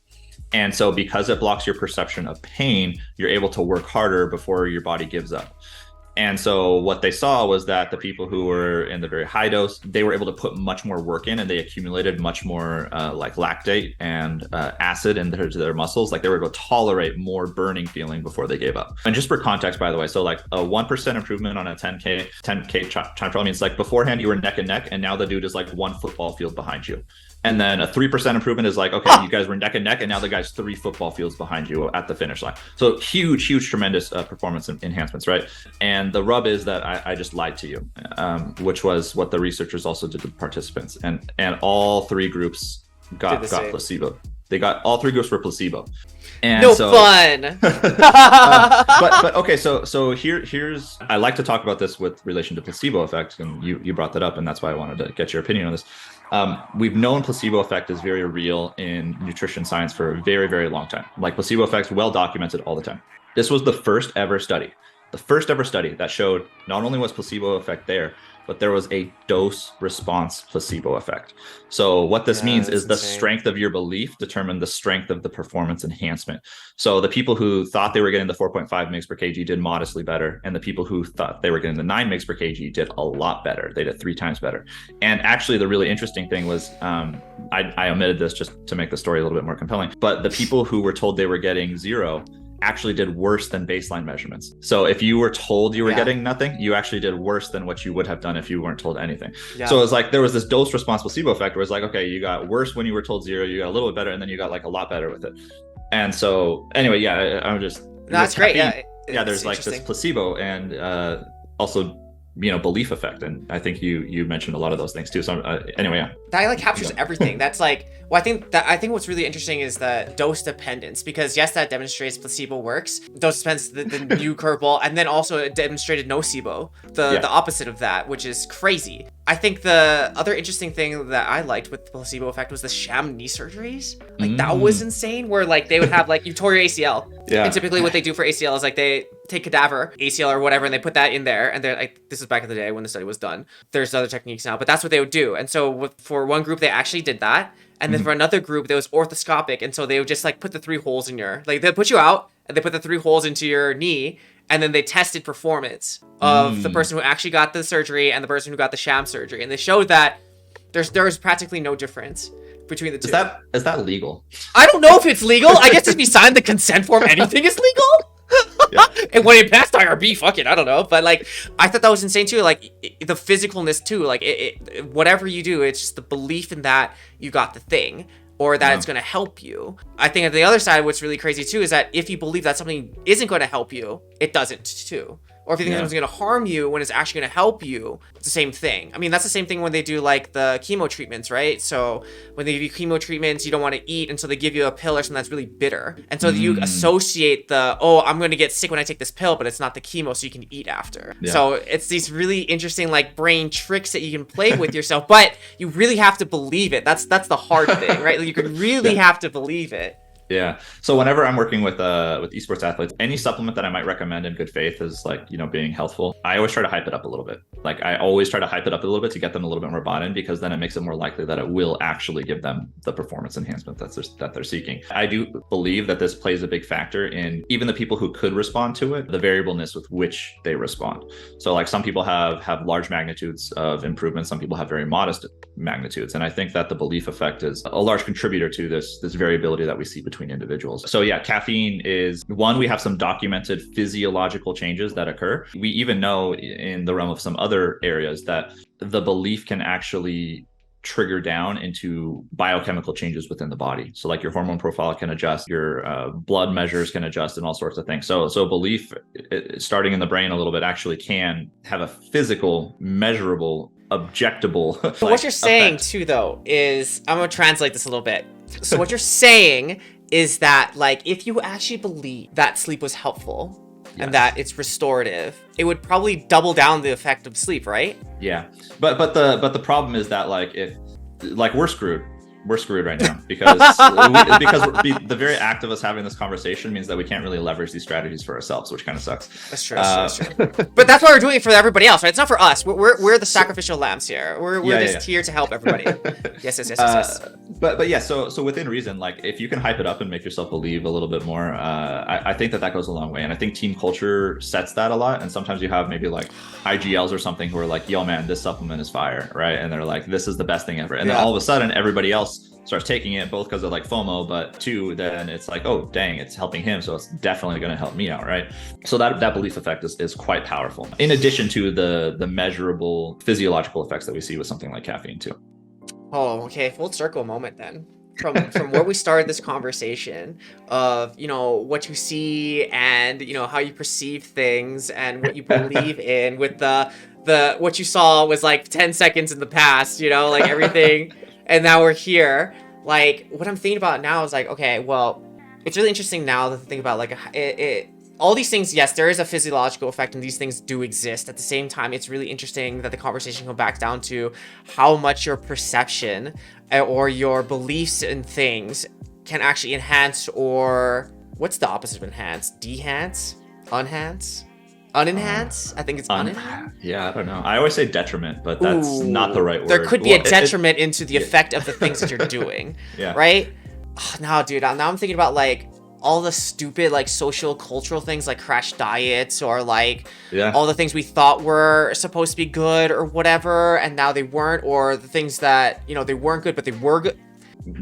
And so because it blocks your perception of pain, you're able to work harder before your body gives up. And so what they saw was that the people who were in the very high dose, they were able to put much more work in and they accumulated much more like lactate and acid into their muscles. Like they were able to tolerate more burning feeling before they gave up. And just for context, by the way, so like a 1% improvement on a 10K time trial means like beforehand you were neck and neck and now the dude is like 1 football field behind you. And then a 3% improvement is like, okay, you guys were neck and neck, and now the guy's 3 football fields behind you at the finish line. So huge, tremendous performance enhancements, right? And the rub is that I just lied to you, which was what the researchers also did to the participants. And all 3 groups got placebo. They got all 3 groups were placebo. And no fun. but okay, so here's I like to talk about this with relation to placebo effect, and you brought that up, and that's why I wanted to get your opinion on this. We've known placebo effect is very real in nutrition science for a very, very long time. Like placebo effect's well documented all the time. This was the first ever study that showed not only was placebo effect there, but there was a dose response placebo effect. So what this means is the strength of your belief determined the strength of the performance enhancement. So the people who thought they were getting the 4.5 mg per kg did modestly better. And the people who thought they were getting the 9 mg per kg did a lot better. They did 3 times better. And actually the really interesting thing was, I omitted this just to make the story a little bit more compelling, but the people who were told they were getting 0 actually did worse than baseline measurements. So if you were told you were getting nothing, you actually did worse than what you would have done if you weren't told anything. Yeah. So it's like there was this dose response placebo effect where it's like, okay, you got worse when you were told 0, you got a little bit better, and then you got like a lot better with it. And so anyway, I'm just that's great. There's like this placebo and also belief effect, and I think you mentioned a lot of those things too. So anyway, that like captures everything. That's like, well, I think what's really interesting is the dose dependence, because yes, that demonstrates placebo works. Dose depends the new curveball, and then also it demonstrated nocebo, the opposite of that, which is crazy. I think the other interesting thing that I liked with the placebo effect was the sham knee surgeries. Like that was insane, where like they would have like you tore your ACL. Yeah. And typically what they do for ACL is like they take cadaver ACL or whatever and they put that in there, and they're like, this is back in the day when the study was done. There's other techniques now, but that's what they would do. And so for one group they actually did that, and then for another group that was orthoscopic, and so they would just like put the 3 holes in your, like they'd put you out and they put the 3 holes into your knee, and then they tested performance of the person who actually got the surgery and the person who got the sham surgery, and they showed that there's practically no difference between the two. Is that legal? I don't know if it's legal. I guess if you sign the consent form, anything is legal. Yeah. And when it passed IRB, fuck it, I don't know. But like, I thought that was insane too. Like the physicalness too. Like whatever you do, it's just the belief in that you got the thing, or that it's going to help you. I think on the other side, what's really crazy too is that if you believe that something isn't going to help you, it doesn't too. Or if you think something's going to harm you when it's actually going to help you, it's the same thing. I mean, that's the same thing when they do like the chemo treatments, right? So when they give you chemo treatments, you don't want to eat, and so they give you a pill or something that's really bitter. And so you associate I'm going to get sick when I take this pill, but it's not the chemo, so you can eat after. Yeah. So it's these really interesting like brain tricks that you can play with yourself, but you really have to believe it. That's the hard thing, right? Like, you could really have to believe it. Yeah. So whenever I'm working with esports athletes, any supplement that I might recommend in good faith is like, being healthful. I always try to hype it up a little bit. Like I always try to hype it up a little bit to get them a little bit more bought in, because then it makes it more likely that it will actually give them the performance enhancement that they're seeking. I do believe that this plays a big factor in even the people who could respond to it, the variableness with which they respond. So like some people have large magnitudes of improvement, some people have very modest magnitudes. And I think that the belief effect is a large contributor to this variability that we see between individuals. So yeah, caffeine is one. We have some documented physiological changes that occur. We even know in the realm of some other areas that the belief can actually trigger down into biochemical changes within the body. So like your hormone profile can adjust, your blood measures can adjust, and all sorts of things. So belief, starting in the brain a little bit, actually can have a physical, measurable, objectable. So what you're saying too, though, is I'm gonna translate this a little bit. So what you're saying is that like if you actually believe that sleep was helpful, yes, and that it's restorative, it would probably double down the effect of sleep, right? Yeah, but the problem is that like if like we're screwed right now because the very act of us having this conversation means that we can't really leverage these strategies for ourselves, which kind of sucks. That's true. That's true. But that's why we're doing it for everybody else, right? It's not for us. We're the sacrificial lambs here. We're just here to help everybody. Yes. But yeah, so within reason, like if you can hype it up and make yourself believe a little bit more, I think that goes a long way. And I think team culture sets that a lot. And sometimes you have maybe like IGLs or something who are like, yo man, this supplement is fire, right? And they're like, this is the best thing ever. And then all of a sudden everybody else starts taking it, both because of like FOMO, but two, then it's like, oh dang, it's helping him, so it's definitely going to help me out, right? So that belief effect is quite powerful, in addition to the measurable physiological effects that we see with something like caffeine too. Oh, okay, full circle moment then. From where we started this conversation of, what you see and, how you perceive things and what you believe in, with the what you saw was like 10 seconds in the past, like everything. And now we're here. Like, what I'm thinking about now is like, okay, well, it's really interesting now to think about like all these things. Yes, there is a physiological effect and these things do exist. At the same time, it's really interesting that the conversation comes back down to how much your perception or your beliefs in things can actually enhance, or what's the opposite of enhance? Dehance? Unhance? Unenhance? I think it's unenhance. Yeah, I don't know. I always say detriment, but that's not the right word. There could be a detriment into the effect of the things that you're doing. Yeah. Right? No, dude. Now I'm thinking about like all the stupid like social cultural things like crash diets, or like all the things we thought were supposed to be good or whatever, and now they weren't, or the things that, they weren't good, but they were good.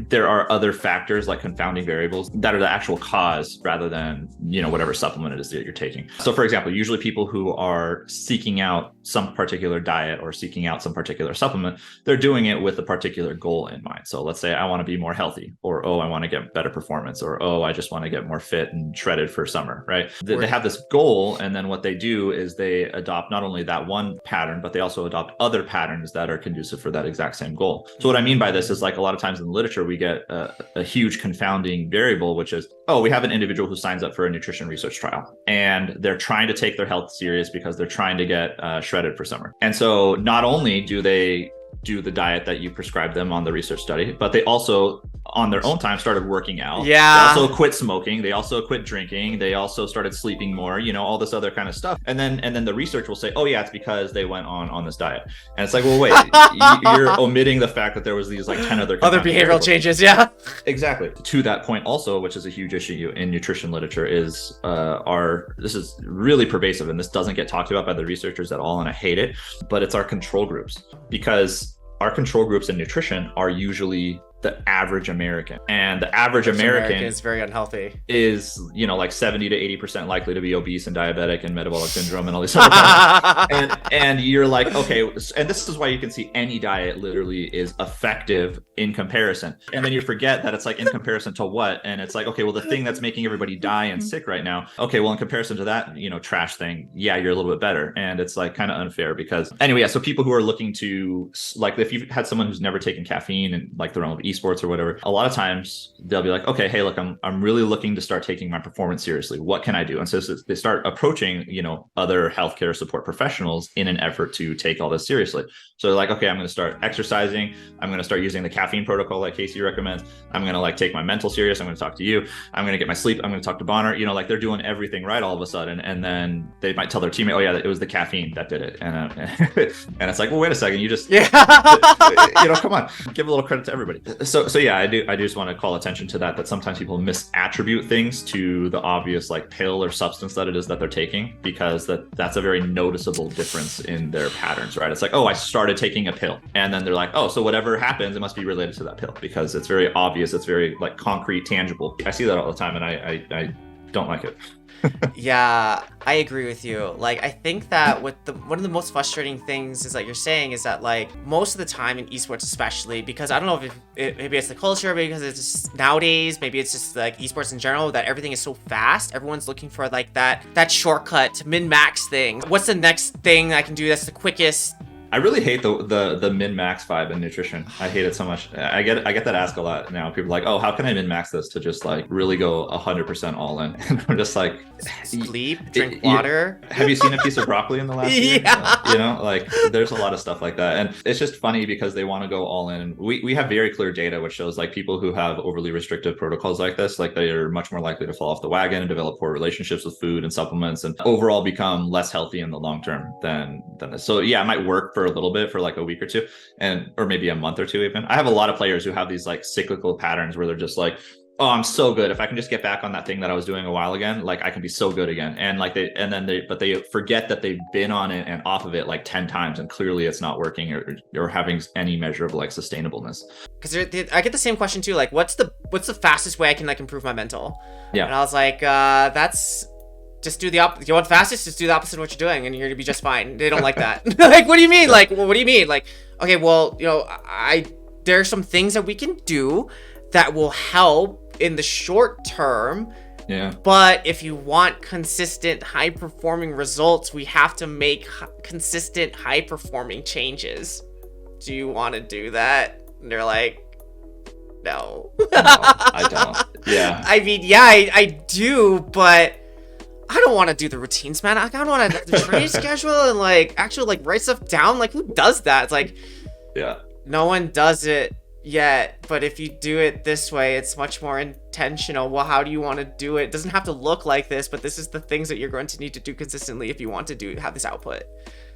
There are other factors like confounding variables that are the actual cause rather than, whatever supplement it is that you're taking. So for example, usually people who are seeking out some particular diet or seeking out some particular supplement, they're doing it with a particular goal in mind. So let's say I want to be more healthy, or, oh, I want to get better performance, or, oh, I just want to get more fit and shredded for summer, right? They have this goal. And then what they do is they adopt not only that one pattern, but they also adopt other patterns that are conducive for that exact same goal. So what I mean by this is like a lot of times in the literature, we get a huge confounding variable, which is, oh, we have an individual who signs up for a nutrition research trial and they're trying to take their health serious because they're trying to get shredded for summer. And so not only do they do the diet that you prescribed them on the research study, but they also on their own time started working out. Yeah. They also quit smoking. They also quit drinking. They also started sleeping more, all this other kind of stuff. And then the research will say, oh yeah, it's because they went on this diet. And it's like, well, wait, you're omitting the fact that there was these like 10 other behavioral variables. Changes. Yeah, exactly. To that point also, which is a huge issue in nutrition literature, is this is really pervasive, and this doesn't get talked about by the researchers at all. And I hate it, but it's our control groups, because our control groups in nutrition are usually the average American, and the average American is very unhealthy, is like 70 to 80% likely to be obese and diabetic and metabolic syndrome and all these other problems. and you're like, okay, and this is why you can see any diet literally is effective in comparison, and then you forget that it's like in comparison to what, and it's like, okay, well, the thing that's making everybody die and sick right now, okay, well, in comparison to that trash thing, yeah, you're a little bit better. And it's like kind of unfair, because anyway, so people who are looking to, like, if you've had someone who's never taken caffeine in like the realm of esports or whatever, a lot of times they'll be like, okay, hey, look, I'm really looking to start taking my performance seriously. What can I do? And so they start approaching, other healthcare support professionals in an effort to take all this seriously. So they're like, okay, I'm going to start exercising. I'm going to start using the caffeine protocol like Casey recommends. I'm going to like take my mental serious. I'm going to talk to you. I'm going to get my sleep. I'm going to talk to Bonner. Like they're doing everything right all of a sudden. And then they might tell their teammate, oh yeah, it was the caffeine that did it. And and it's like, well, wait a second. You just, come on, give a little credit to everybody. So yeah, I do just want to call attention to that sometimes people misattribute things to the obvious like pill or substance that it is that they're taking, because that's a very noticeable difference in their patterns, right? It's like, oh, I started taking a pill, and then they're like, oh, so whatever happens, it must be related to that pill, because it's very obvious, it's very like concrete, tangible. I see that all the time, and I don't like it. Yeah, I agree with you. Like, I think that one of the most frustrating things is that you're saying is that like most of the time in esports, especially because I don't know if maybe it's the culture, because it's just nowadays, maybe it's just like esports in general, that everything is so fast. Everyone's looking for like that shortcut to min-max thing. What's the next thing I can do that's the quickest? I really hate the min-max vibe in nutrition. I hate it so much. I get that asked a lot now. People are like, oh, how can I min-max this to just like really go 100% all in? And I'm just like, sleep, drink water. Have you seen a piece of broccoli in the last year? Yeah. Like there's a lot of stuff like that. And it's just funny because they want to go all in. And we have very clear data which shows like people who have overly restrictive protocols like this, like they are much more likely to fall off the wagon and develop poor relationships with food and supplements, and overall become less healthy in the long term than this. So yeah, it might work for a little bit for like a week or two, or maybe a month or two even. I have a lot of players who have these like cyclical patterns where they're just like, oh, I'm so good. If I can just get back on that thing that I was doing a while again, like I can be so good again. And like but they forget that they've been on it and off of it like 10 times, and clearly it's not working or having any measure of like sustainableness. Because I get the same question too, like what's the fastest way I can like improve my mental? Yeah. And I was like, that's just do the opposite. You want fastest? Just do the opposite of what you're doing, and you're gonna be just fine. They don't like that. Like, what do you mean? Like, well, what do you mean? Like, okay, well, there are some things that we can do that will help in the short term. Yeah. But if you want consistent, high-performing results, we have to make consistent, high-performing changes. Do you want to do that? And they're like, no. No, I don't. Yeah. I mean, yeah, I do, but I don't want to do the routines, man. I don't want to the training schedule and like actually like write stuff down. Like, who does that? It's like, yeah, no one does it yet. But if you do it this way, it's much more intentional. Well, how do you want to do it? It doesn't have to look like this, but this is the things that you're going to need to do consistently if you want to have this output.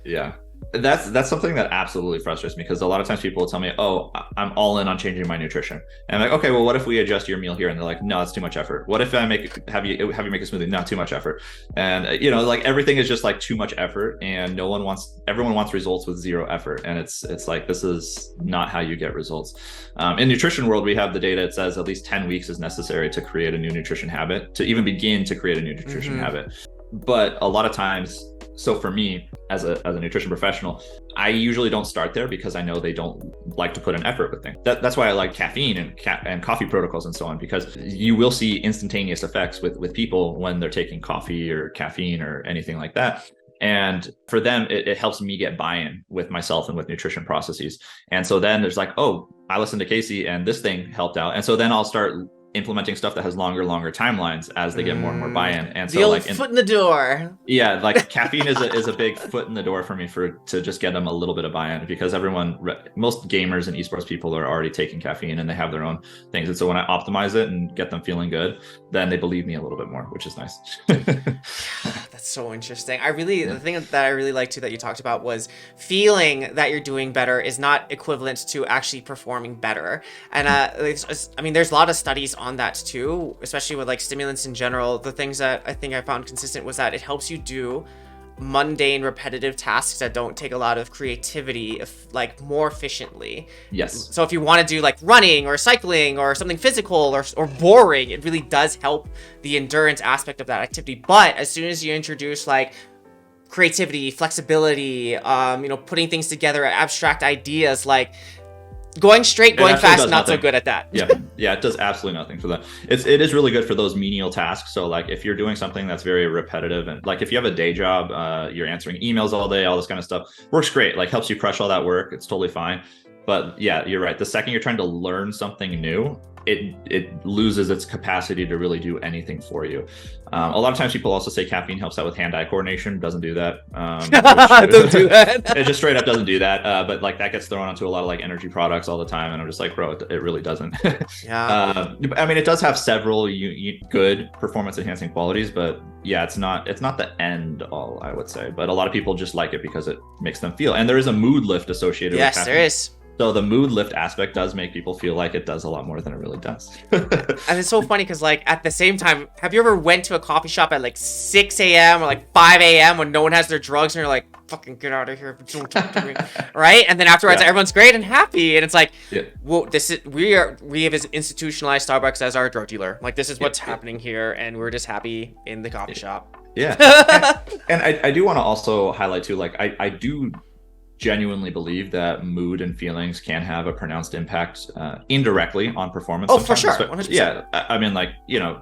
Yeah. That's something that absolutely frustrates me, because a lot of times people will tell me, oh, I'm all in on changing my nutrition. And I'm like, okay, well, what if we adjust your meal here? And they're like, no, it's too much effort. What if I have you make a smoothie? Not too much effort. And like everything is just like too much effort, and everyone wants results with zero effort. And it's like, this is not how you get results. In nutrition world, we have the data. It says at least 10 weeks is necessary to create a new nutrition habit, to even begin to create a new nutrition habit. But a lot of times, so for me, as a nutrition professional, I usually don't start there because I know they don't like to put in effort with things. That's why I like caffeine and coffee protocols and so on, because you will see instantaneous effects with people when they're taking coffee or caffeine or anything like that. And for them, it helps me get buy-in with myself and with nutrition processes. And so then there's like, oh, I listened to Casey and this thing helped out. And so then I'll start implementing stuff that has longer timelines as they get more and more buy-in. And the old foot in the door. Yeah, like caffeine is a big foot in the door for me to just get them a little bit of buy-in, because most gamers and esports people are already taking caffeine and they have their own things. And so when I optimize it and get them feeling good, then they believe me a little bit more, which is nice. That's so interesting. The thing that I really liked too that you talked about was feeling that you're doing better is not equivalent to actually performing better. And there's a lot of studies on that too, especially with like stimulants in general. The things that I think I found consistent was that it helps you do mundane, repetitive tasks that don't take a lot of creativity, like more efficiently. Yes. So if you want to do like running or cycling or something physical or boring, it really does help the endurance aspect of that activity. But as soon as you introduce like creativity, flexibility, putting things together, abstract ideas, like going straight, going fast, not so good at that. Yeah, it does absolutely nothing for that. It is really good for those menial tasks. So like if you're doing something that's very repetitive, and like if you have a day job, you're answering emails all day, all this kind of stuff, works great, like helps you crush all that work. It's totally fine. But yeah, you're right. The second you're trying to learn something new, it loses its capacity to really do anything for you. A lot of times people also say caffeine helps out with hand-eye coordination. Doesn't do that. Don't do that. It just straight up doesn't do that. But like that gets thrown onto a lot of like energy products all the time, and I'm just like, bro, it really doesn't. Yeah. I mean, it does have several good performance-enhancing qualities, but yeah, it's not the end all, I would say. But a lot of people just like it because it makes them feel, and there is a mood lift associated with caffeine. Yes, there is. So the mood lift aspect does make people feel like it does a lot more than it really does. And it's so funny because like at the same time, have you ever went to a coffee shop at like 6 a.m. or like 5 a.m. when no one has their drugs and you're like, fucking get out of here, don't talk to me, right? And then afterwards, everyone's great and happy, and it's like, well, we have institutionalized Starbucks as our drug dealer. Like this is what's happening here, and we're just happy in the coffee shop. Yeah, and I do want to also highlight too, like I do genuinely believe that mood and feelings can have a pronounced impact indirectly on performance. Oh, for sure. 100%. Yeah, I mean, like,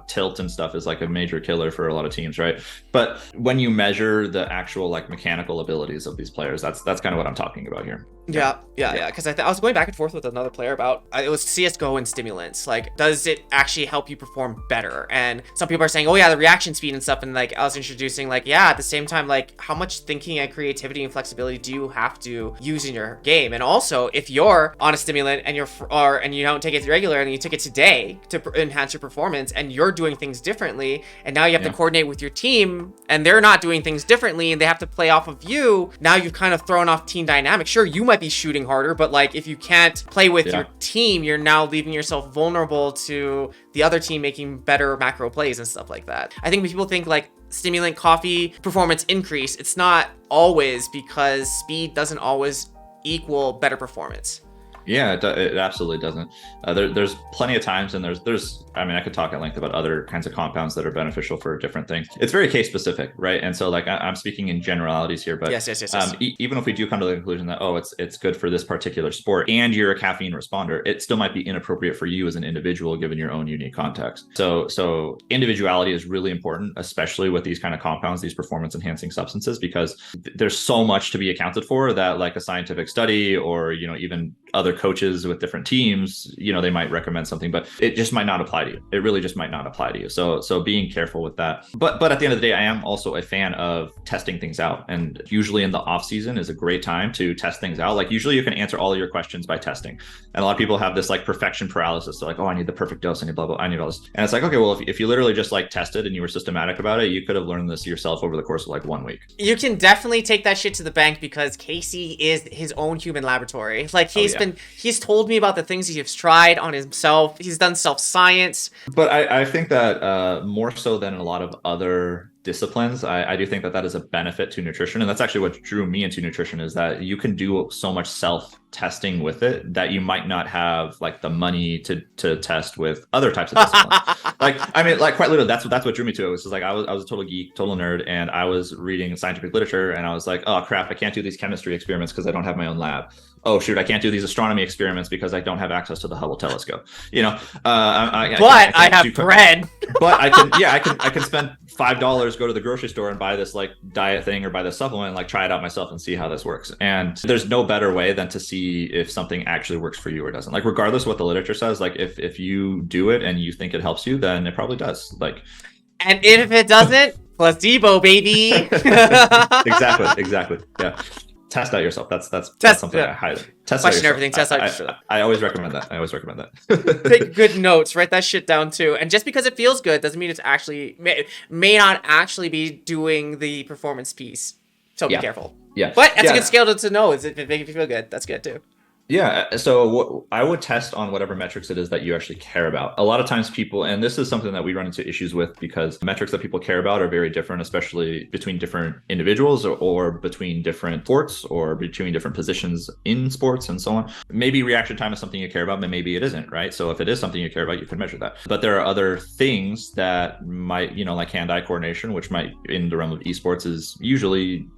tilt and stuff is like a major killer for a lot of teams, right? But when you measure the actual like mechanical abilities of these players, that's kind of what I'm talking about here. Yeah. Because I was going back and forth with another player about it was CS:GO and stimulants. Like, does it actually help you perform better? And some people are saying, oh yeah, the reaction speed and stuff. And like I was introducing, like, yeah, at the same time, like how much thinking and creativity and flexibility do you have to use in your game? And also, if you're on a stimulant and you don't take it regular and you take it today to enhance your performance, and you're doing things differently, and now you have to coordinate with your team, and they're not doing things differently, and they have to play off of you. Now you've kind of thrown off team dynamics. Sure, you might be shooting harder, but like if you can't play with your team, you're now leaving yourself vulnerable to the other team making better macro plays and stuff like that. I think when people think like stimulant coffee performance increase, it's not always, because speed doesn't always equal better performance. Yeah, it absolutely doesn't. There's plenty of times, and there's I mean, I could talk at length about other kinds of compounds that are beneficial for different things. It's very case specific, right? And so like I'm speaking in generalities here, but yes. Even if we do come to the conclusion that, oh, it's good for this particular sport and you're a caffeine responder, it still might be inappropriate for you as an individual given your own unique context. So individuality is really important, especially with these kind of compounds, these performance enhancing substances, because there's so much to be accounted for that like a scientific study or, even other coaches with different teams, they might recommend something, but it just might not apply to you. It really just might not apply to you. So being careful with that. But at the end of the day, I am also a fan of testing things out. And usually in the off season is a great time to test things out. Like usually you can answer all of your questions by testing. And a lot of people have this like perfection paralysis. They're like, oh, I need the perfect dose. I need blah, blah, I need all this. And it's like, okay, well, if you literally just like tested and you were systematic about it, you could have learned this yourself over the course of like 1 week. You can definitely take that shit to the bank because Casey is his own human laboratory. Like he's told me about the things he has tried on himself. He's done self-science. But I think that more so than a lot of other disciplines, I do think that is a benefit to nutrition. And that's actually what drew me into nutrition, is that you can do so much self-testing with it that you might not have like the money to test with other types of disciplines. Quite literally, that's what drew me to it. It was just like I was a total geek, total nerd, and I was reading scientific literature, and I was like, oh crap, I can't do these chemistry experiments because I don't have my own lab. Oh shoot, I can't do these astronomy experiments because I don't have access to the Hubble telescope. I have bread. But I can spend $5, go to the grocery store and buy this like diet thing or buy this supplement and like try it out myself and see how this works. And there's no better way than to see if something actually works for you or doesn't. Like regardless of what the literature says, like if you do it and you think it helps you, then it probably does. Like, and if it doesn't, placebo, baby. Exactly. Yeah. Test out yourself. That's something I highly test. Question everything. Test out yourself. I always recommend that. Take good notes. Write that shit down too. And just because it feels good doesn't mean it's actually may not actually be doing the performance piece. So be careful. Yeah. But that's a good scale to know. Is if it makes you feel good? That's good too. Yeah. So I would test on whatever metrics it is that you actually care about. A lot of times people, and this is something that we run into issues with because metrics that people care about are very different, especially between different individuals or between different sports or between different positions in sports and so on. Maybe reaction time is something you care about, but maybe it isn't, right? So if it is something you care about, you can measure that. But there are other things that might, like hand-eye coordination, which might in the realm of esports is usually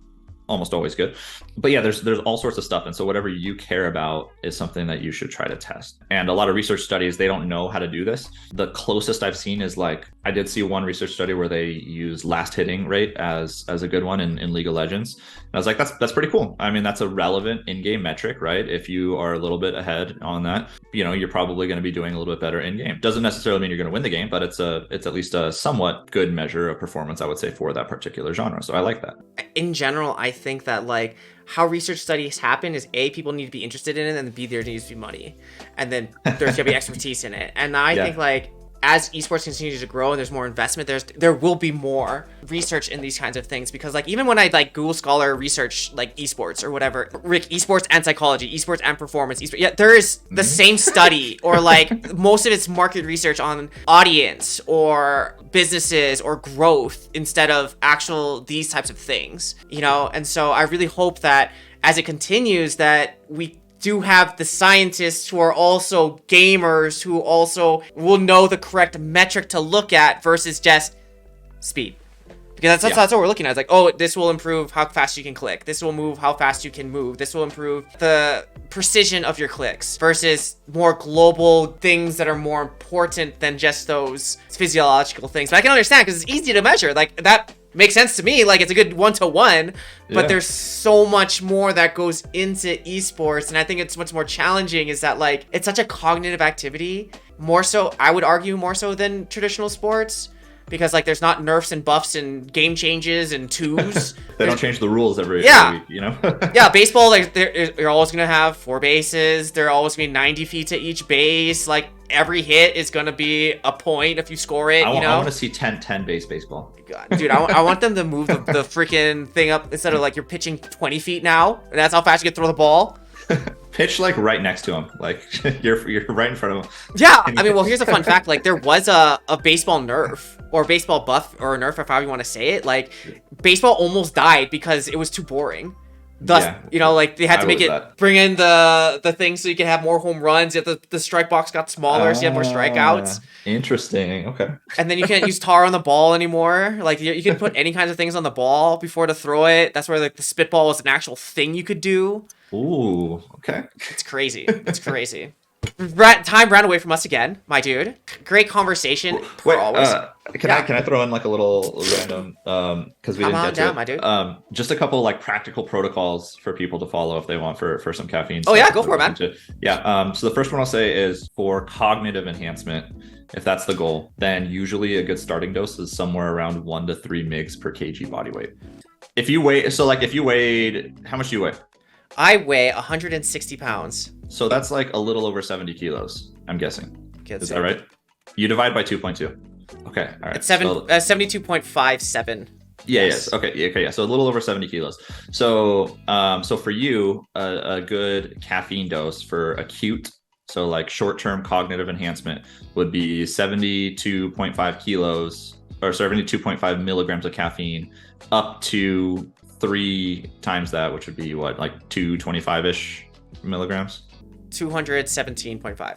almost always good. But yeah, there's all sorts of stuff. And so whatever you care about is something that you should try to test. And a lot of research studies, they don't know how to do this. The closest I've seen is like, I did see one research study where they use last hitting rate as a good one in League of Legends. And I was like, that's pretty cool. I mean, that's a relevant in-game metric, right? If you are a little bit ahead on that, you're probably going to be doing a little bit better in-game. Doesn't necessarily mean you're going to win the game, but it's at least a somewhat good measure of performance, I would say, for that particular genre. So I like that. In general, I think that like how research studies happen is A, people need to be interested in it, and B, there needs to be money, and then there's gonna be expertise in it. And I think like as esports continues to grow and there's more investment, there will be more research in these kinds of things, because like even when I like Google Scholar research like esports or whatever, Rick, esports and psychology, esports and performance, there is the same study, or like most of it's market research on audience or businesses or growth instead of actual these types of things, and so I really hope that as it continues that we do have the scientists who are also gamers who also will know the correct metric to look at versus just speed. Because that's what we're looking at. It's like, oh, this will improve how fast you can click. This will move how fast you can move. This will improve the precision of your clicks versus more global things that are more important than just those physiological things. But I can understand because it's easy to measure. Like that makes sense to me. Like it's a good one-to-one, but there's so much more that goes into esports. And I think it's much more challenging is that like, it's such a cognitive activity, more so, I would argue more so than traditional sports. Because like there's not nerfs and buffs and game changes and twos. They don't change the rules every week, Yeah, baseball, like you're always gonna have 4 bases. They're always gonna be 90 feet to each base. Like every hit is gonna be a point if you score it. I want to see 10 base baseball. God, dude, I want them to move the freaking thing up instead of like you're pitching 20 feet now, and that's how fast you can throw the ball. Pitch like right next to him, like you're right in front of him. Yeah, I mean, well, here's a fun fact: like there was a baseball nerf or baseball buff or a nerf, if however you want to say it. Like baseball almost died because it was too boring. Thus, like they had to make it bring in the thing so you can have more home runs. Yet the strike box got smaller, so you have more strikeouts. Interesting. Okay. And then you can't use tar on the ball anymore. Like you can put any kinds of things on the ball before to throw it. That's where like the spitball was an actual thing you could do. Ooh, okay. It's crazy. It's crazy. Time ran away from us again, my dude. Great conversation. Wait, can I throw in like a little random because we didn't get to it. My dude. Just a couple like practical protocols for people to follow if they want for some caffeine. Oh yeah, go for it, man. So the first one I'll say is for cognitive enhancement. If that's the goal, then usually a good starting dose is somewhere around 1 to 3 mg per kg body weight. If you weighed, how much do you weigh? I weigh 160 pounds. So that's like a little over 70 kilos, I'm guessing. Is that right? You divide by 2.2. Okay, all right. It's 72.57. Yeah, yes. Okay, yeah. So a little over 70 kilos. So for you, a good caffeine dose for acute, so like short-term cognitive enhancement would be 72.5 kilos or 72.5 milligrams of caffeine up to 3 times that, which would be what, like 225-ish milligrams? 217.5.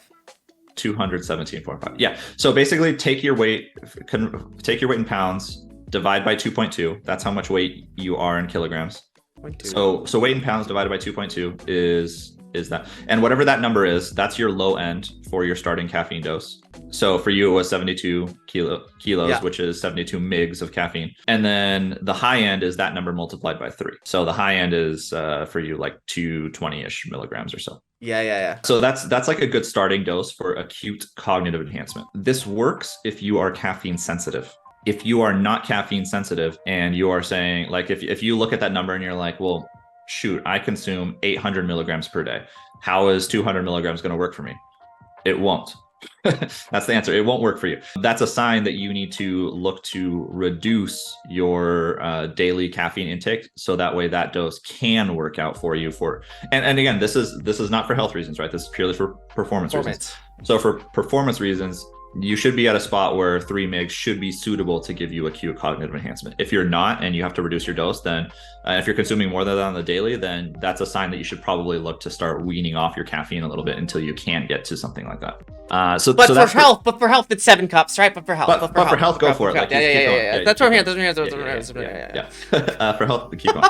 217.5. Yeah. So basically take your weight in pounds, divide by 2.2. That's how much weight you are in kilograms. 0.2. So weight in pounds divided by 2.2 is that. And whatever that number is, that's your low end for your starting caffeine dose. So for you, it was 72 kilos, which is 72 mgs of caffeine. And then the high end is that number multiplied by 3. So the high end is for you like 220-ish milligrams or so. Yeah. So that's like a good starting dose for acute cognitive enhancement. This works if you are caffeine sensitive. If you are not caffeine sensitive and you are saying, like, if you look at that number and you're like, well, shoot, I consume 800 milligrams per day. How is 200 milligrams going to work for me? It won't. That's the answer. It won't work for you. That's a sign that you need to look to reduce your daily caffeine intake, so that way that dose can work out for you. And again, this is not for health reasons, right? This is purely for performance reasons. So for performance reasons, you should be at a spot where 3 mg should be suitable to give you acute cognitive enhancement. If you're not and you have to reduce your dose, then if you're consuming more than that on the daily, then that's a sign that you should probably look to start weaning off your caffeine a little bit until you can get to something like that. But for health, it's 7 cups, right? But for health, go for it. Yeah. That's what I'm hearing. Yeah. For health, keep going.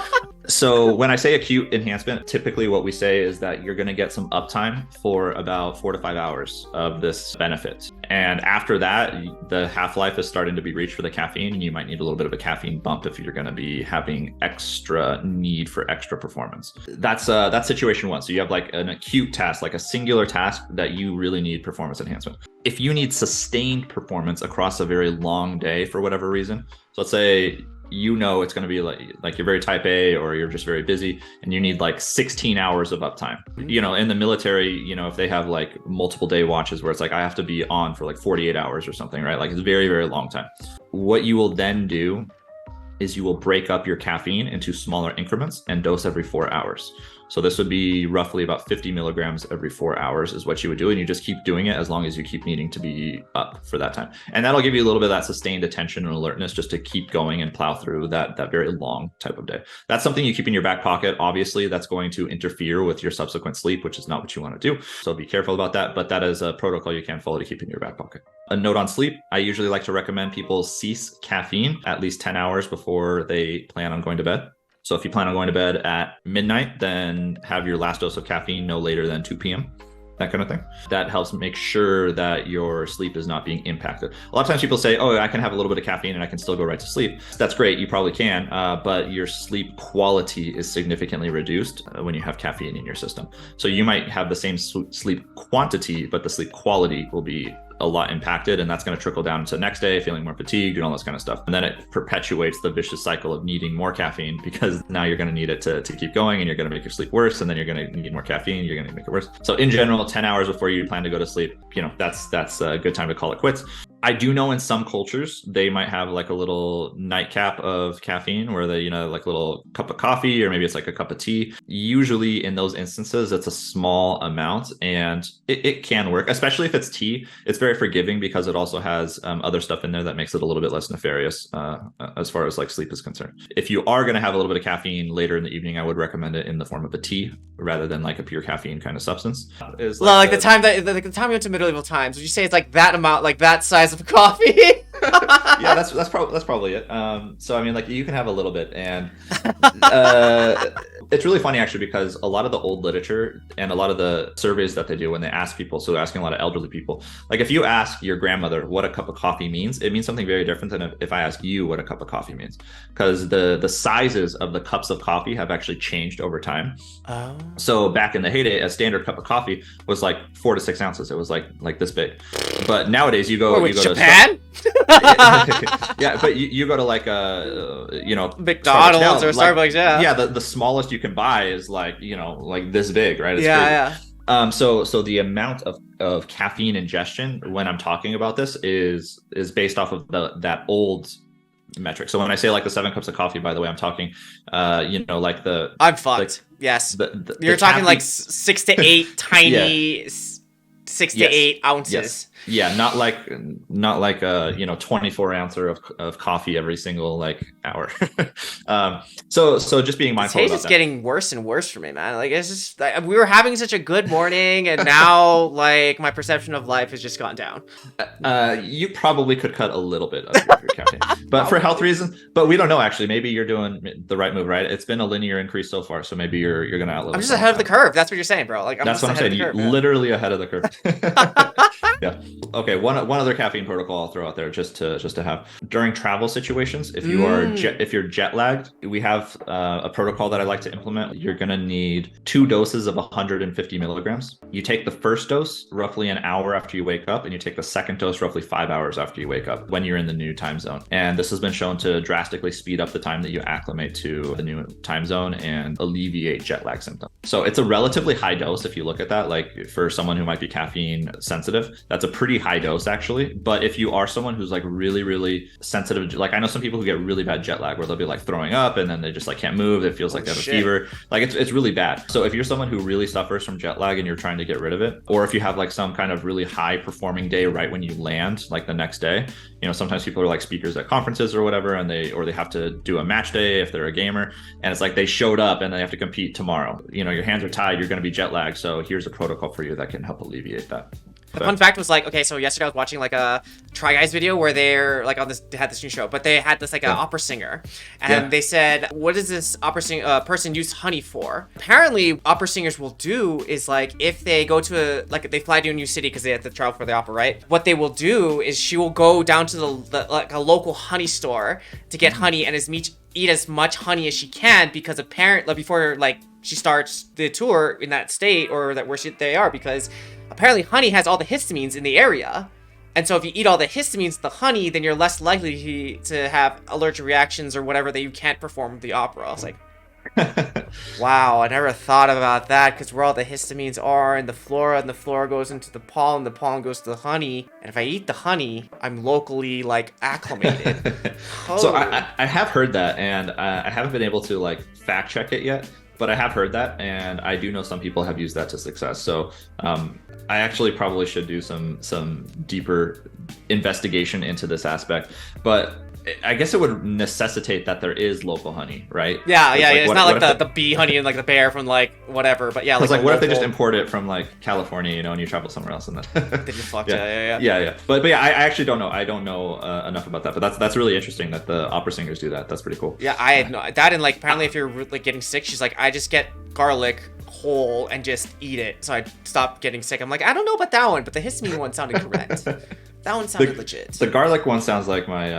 So when I say acute enhancement, typically what we say is that you're going to get some uptime for about 4 to 5 hours of this benefit. And after that, the half-life is starting to be reached for the caffeine, and you might need a little bit of a caffeine bump if you're going to be having extra need for extra performance. That's situation one. So you have like an acute task, like a singular task that you really need performance enhancement. If you need sustained performance across a very long day for whatever reason, so let's say it's going to be like you're very type A, or you're just very busy and you need like 16 hours of uptime. In the military, if they have like multiple day watches where it's like I have to be on for like 48 hours or something, right? Like it's a very, very long time. What you will then do is you will break up your caffeine into smaller increments and dose every 4 hours. So this would be roughly about 50 milligrams every 4 hours is what you would do. And you just keep doing it as long as you keep needing to be up for that time. And that'll give you a little bit of that sustained attention and alertness just to keep going and plow through that very long type of day. That's something you keep in your back pocket. Obviously, that's going to interfere with your subsequent sleep, which is not what you want to do. So be careful about that. But that is a protocol you can follow to keep in your back pocket. A note on sleep, I usually like to recommend people cease caffeine at least 10 hours before they plan on going to bed. So if you plan on going to bed at midnight, then have your last dose of caffeine no later than 2 p.m., that kind of thing. That helps make sure that your sleep is not being impacted. A lot of times people say, oh, I can have a little bit of caffeine and I can still go right to sleep. That's great. You probably can, but your sleep quality is significantly reduced when you have caffeine in your system. So you might have the same sleep quantity, but the sleep quality will be a lot impacted, and that's going to trickle down to the next day, feeling more fatigued and all this kind of stuff. And then it perpetuates the vicious cycle of needing more caffeine, because now you're going to need it to keep going, and you're going to make your sleep worse, and then you're going to need more caffeine, you're going to make it worse. So in general, 10 hours before you plan to go to sleep, that's a good time to call it quits. I do know in some cultures, they might have like a little nightcap of caffeine where they, like a little cup of coffee, or maybe it's like a cup of tea. Usually in those instances, it's a small amount, and it can work, especially if it's tea. It's very forgiving because it also has other stuff in there that makes it a little bit less nefarious as far as like sleep is concerned. If you are going to have a little bit of caffeine later in the evening, I would recommend it in the form of a tea rather than like a pure caffeine kind of substance. The time we went to medieval times, would you say it's like that amount, like that size of coffee? Yeah, that's probably it. So I mean, like you can have a little bit, and it's really funny actually, because a lot of the old literature and a lot of the surveys that they do when they ask people, so they're asking a lot of elderly people, like if you ask your grandmother what a cup of coffee means, it means something very different than if I ask you what a cup of coffee means, because the sizes of the cups of coffee have actually changed over time. Oh. So back in the heyday, a standard cup of coffee was like 4 to 6 ounces. It was like this big. But nowadays you go Japan? Yeah, but you go to like McDonald's or Starbucks, yeah, the smallest you can buy is like like this big, right? It's yeah. So the amount of caffeine ingestion when I'm talking about this is based off of that old metric. So when I say like the 7 cups of coffee, by the way, I'm talking like the I'm fucked. Yes. You're talking caffeine, like 6 to 8 tiny 6 to 8 ounces. Yes. Yeah, not like a 24 ouncer of coffee every single like hour. So just being mindful about that. It's getting worse and worse for me, man. Like it's just we were having such a good morning, and now like my perception of life has just gone down. You probably could cut a little bit of your caffeine, but for health reasons. But we don't know actually. Maybe you're doing the right move, right? It's been a linear increase so far, so maybe you're gonna outlive. I'm just ahead of the curve. That's what you're saying, bro. Like that's what I'm saying. You're literally ahead of the curve. Yeah. Okay. One other caffeine protocol I'll throw out there just to have during travel situations. If you if you're jet lagged, we have a protocol that I like to implement. You're gonna need 2 doses of 150 milligrams. You take the first dose roughly an hour after you wake up, and you take the second dose roughly 5 hours after you wake up when you're in the new time zone. And this has been shown to drastically speed up the time that you acclimate to the new time zone and alleviate jet lag symptoms. So it's a relatively high dose if you look at that. Like for someone who might be caffeine sensitive, that's a pretty high dose actually. But if you are someone who's like really, really sensitive, like I know some people who get really bad jet lag where they'll be like throwing up and then they just like can't move. It feels like they have a fever. Like it's really bad. So if you're someone who really suffers from jet lag and you're trying to get rid of it, or if you have like some kind of really high performing day right when you land, like the next day, sometimes people are like speakers at conferences or whatever, and they have to do a match day if they're a gamer, and it's like they showed up and they have to compete tomorrow. Your hands are tied, you're going to be jet lagged. So here's a protocol for you that can help alleviate that. The fun fact was like, okay, so yesterday I was watching like a Try Guys video where they're like on this, they had this new show, but they had this like an opera singer, and they said, what does this opera person use honey for? Apparently, opera singers will do is like, if they go to like they fly to a new city because they have to travel for the opera, right? What they will do is she will go down to the like a local honey store to get honey and eat as much honey as she can, because apparently before like she starts the tour in that state or that where they are, because apparently honey has all the histamines in the area. And so if you eat all the histamines, the honey, then you're less likely to have allergic reactions or whatever that you can't perform the opera. I was like, wow, I never thought about that, because where all the histamines are in the flora, and the flora goes into the pollen goes to the honey. And if I eat the honey, I'm locally like acclimated. So I have heard that, and I haven't been able to like fact check it yet. But I have heard that, and I do know some people have used that to success. So I actually probably should do some deeper investigation into this aspect. But I guess it would necessitate that there is local honey, right? Yeah. It's not like the bee honey and like the bear from like whatever. But yeah, like what if they just import it from like California, and you travel somewhere else and then they just fucked. Yeah. But yeah, I actually don't know. I don't know enough about that. But that's really interesting that the opera singers do that. That's pretty cool. Yeah, I had no that, and like apparently if you're like getting sick, she's like, I just get garlic whole and just eat it, so I stopped getting sick. I'm like, I don't know about that one, but the histamine one sounded correct. That one sounded legit. The garlic one sounds like my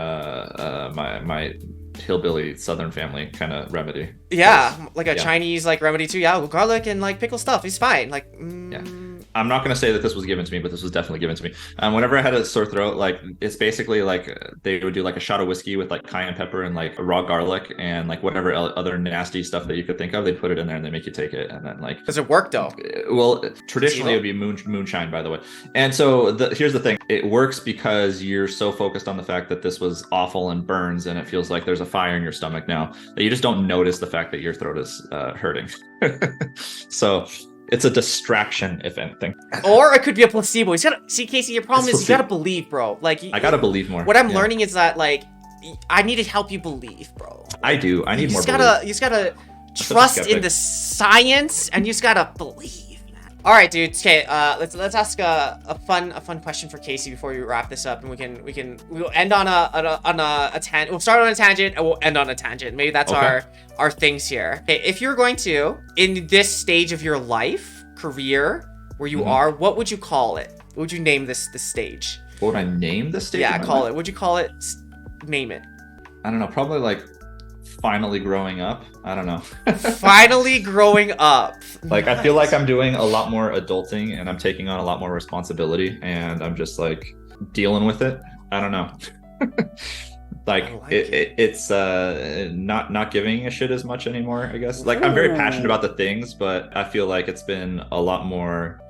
my hillbilly Southern family kind of remedy. Yeah, like a Chinese like remedy too. Yeah, garlic and like pickle stuff is fine. Like, I'm not going to say that this was given to me, but this was definitely given to me. Whenever I had a sore throat, like it's basically like they would do like a shot of whiskey with like cayenne pepper and like raw garlic and like whatever other nasty stuff that you could think of. They'd put it in there and they make you take it. And then like, does it work though? Well, traditionally it would be moonshine, by the way. And so here's the thing. It works because you're so focused on the fact that this was awful and burns, and it feels like there's a fire in your stomach now, that you just don't notice the fact that your throat is hurting. So it's a distraction, if anything. Or it could be a placebo. You gotta see, Casey, your problem is you gotta believe, bro. Like I gotta believe more. What I'm learning is that like I need to help you believe, bro. Like, I do. I need more. You just gotta trust in the science, and you just gotta believe. All right, dude. Okay, let's ask a fun question for Casey before we wrap this up, and we'll end on a tangent. We'll start on a tangent and we'll end on a tangent. Maybe that's our things here. Okay, if you're going to, in this stage of your life, career, where you are, what would you call it? What would you name this stage? What would I name this stage? Yeah, call it. What'd you call it? Name it. I don't know. Probably like finally growing up. I don't know. Finally growing up. Like, nice. I feel like I'm doing a lot more adulting, and I'm taking on a lot more responsibility, and I'm just like dealing with it. I don't know. It's not giving a shit as much anymore, I guess. Like, I'm very passionate about the things, but I feel like it's been a lot more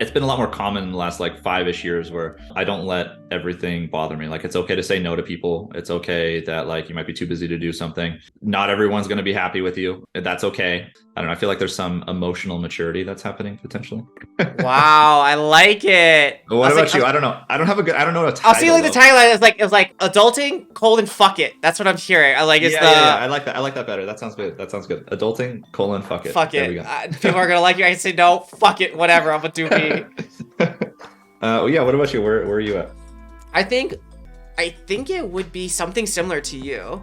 common in the last like 5-ish years, where I don't let everything bother me. Like, it's okay to say no to people. It's okay that like you might be too busy to do something. Not everyone's going to be happy with you. That's okay. I don't know. I feel like there's some emotional maturity that's happening potentially. Wow, I like it. What about you? I don't know. I don't know what a title. I'll see like the tagline is like, it was like adulting, fuck it. That's what I'm hearing. I like it's I like that. I like that better. That sounds good. Adulting, fuck it. Fuck it. There we go. People are gonna like you. I can say no, fuck it, whatever. I'm a doopy. What about you? Where are you at? I think it would be something similar to you,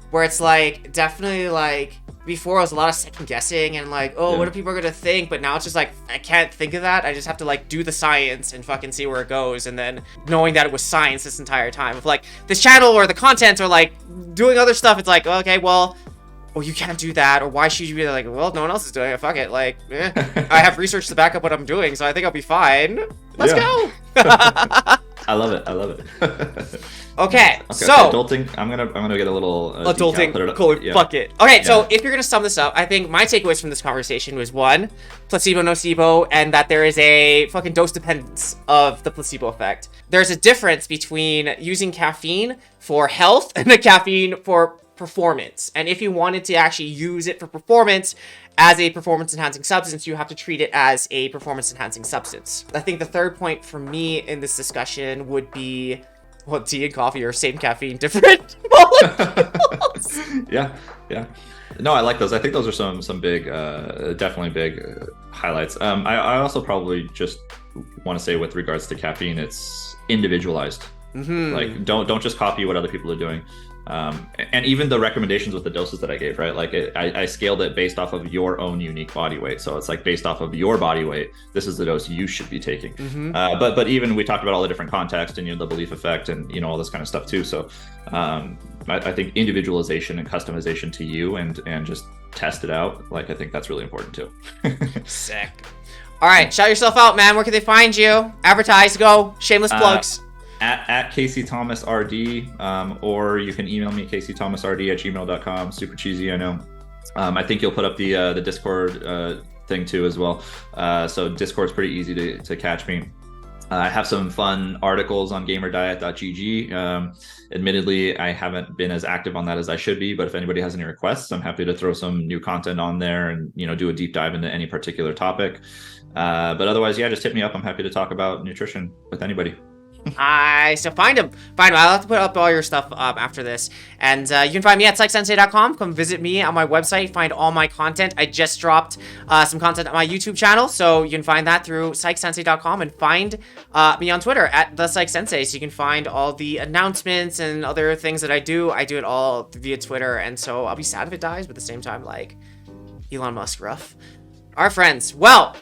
where it's like definitely like before it was a lot of second guessing and like, what are people gonna think? But now it's just like I can't think of that. I just have to like do the science and fucking see where it goes, and then knowing that it was science this entire time. If like this channel or the content or like doing other stuff, it's like, okay, well, you can't do that, or why should you be like, well, no one else is doing it, fuck it, like I have research to back up what I'm doing, so I think I'll be fine. Let's go. I love it. Okay, so adulting. I'm gonna get a little adulting. Fuck it. Okay, so if you're gonna sum this up, I think my takeaways from this conversation was 1, placebo nocebo, and that there is a fucking dose dependence of the placebo effect. There's a difference between using caffeine for health and the caffeine for performance. And if you wanted to actually use it for performance as a performance enhancing substance, you have to treat it as a performance enhancing substance. I think the third point for me in this discussion would be, tea and coffee are same caffeine, different molecules. Yeah. No, I like those. I think those are some big, definitely big highlights. I also probably just want to say with regards to caffeine, it's individualized. Mm-hmm. Like don't just copy what other people are doing. And even the recommendations with the doses that I gave, right? Like I scaled it based off of your own unique body weight. So it's like based off of your body weight, this is the dose you should be taking. Mm-hmm. But even we talked about all the different context and the belief effect and all this kind of stuff too. So I think individualization and customization to you and just test it out. Like I think that's really important too. Sick. All right, shout yourself out, man. Where can they find you? Advertise, go. Shameless plugs. At Casey Thomas RD, or you can email me caseythomasrd@gmail.com. Super cheesy, I know. I think you'll put up the Discord thing too as well. So Discord's pretty easy to catch me. I have some fun articles on gamerdiet.gg. Admittedly, I haven't been as active on that as I should be, but if anybody has any requests, I'm happy to throw some new content on there and do a deep dive into any particular topic. But otherwise, yeah, just hit me up. I'm happy to talk about nutrition with anybody. So find him. I'll have to put up all your stuff after this. And you can find me at psychsensei.com. Come visit me on my website. Find all my content. I just dropped some content on my YouTube channel. So you can find that through psychsensei.com and find me on Twitter at the PsychSensei. So you can find all the announcements and other things that I do. I do it all via Twitter. And so I'll be sad if it dies, but at the same time, like Elon Musk rough. All right, friends. Well,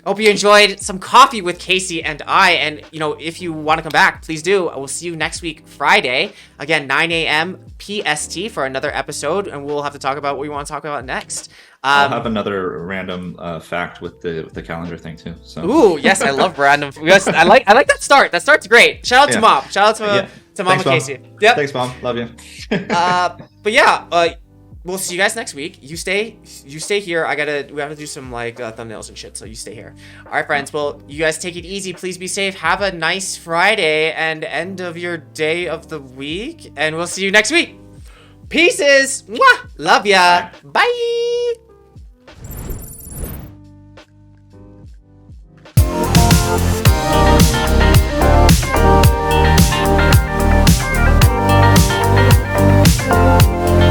hope you enjoyed some coffee with Casey and I. And, if you want to come back, please do. I will see you next week, Friday, again, 9 a.m. PST for another episode. And we'll have to talk about what we want to talk about next. I'll have another random fact with the calendar thing too. So. Ooh, yes, I love random. Yes, I like that start. That start's great. Shout out to Mom. Shout out to Mama Casey. Yep. Thanks, Mom. Love you. But yeah, we'll see you guys next week. You stay here. We have to do some thumbnails and shit, so you stay here. All right, friends. Well, you guys take it easy. Please be safe. Have a nice Friday and end of your day of the week, and we'll see you next week. Pieces. Mwah! Love ya. Bye.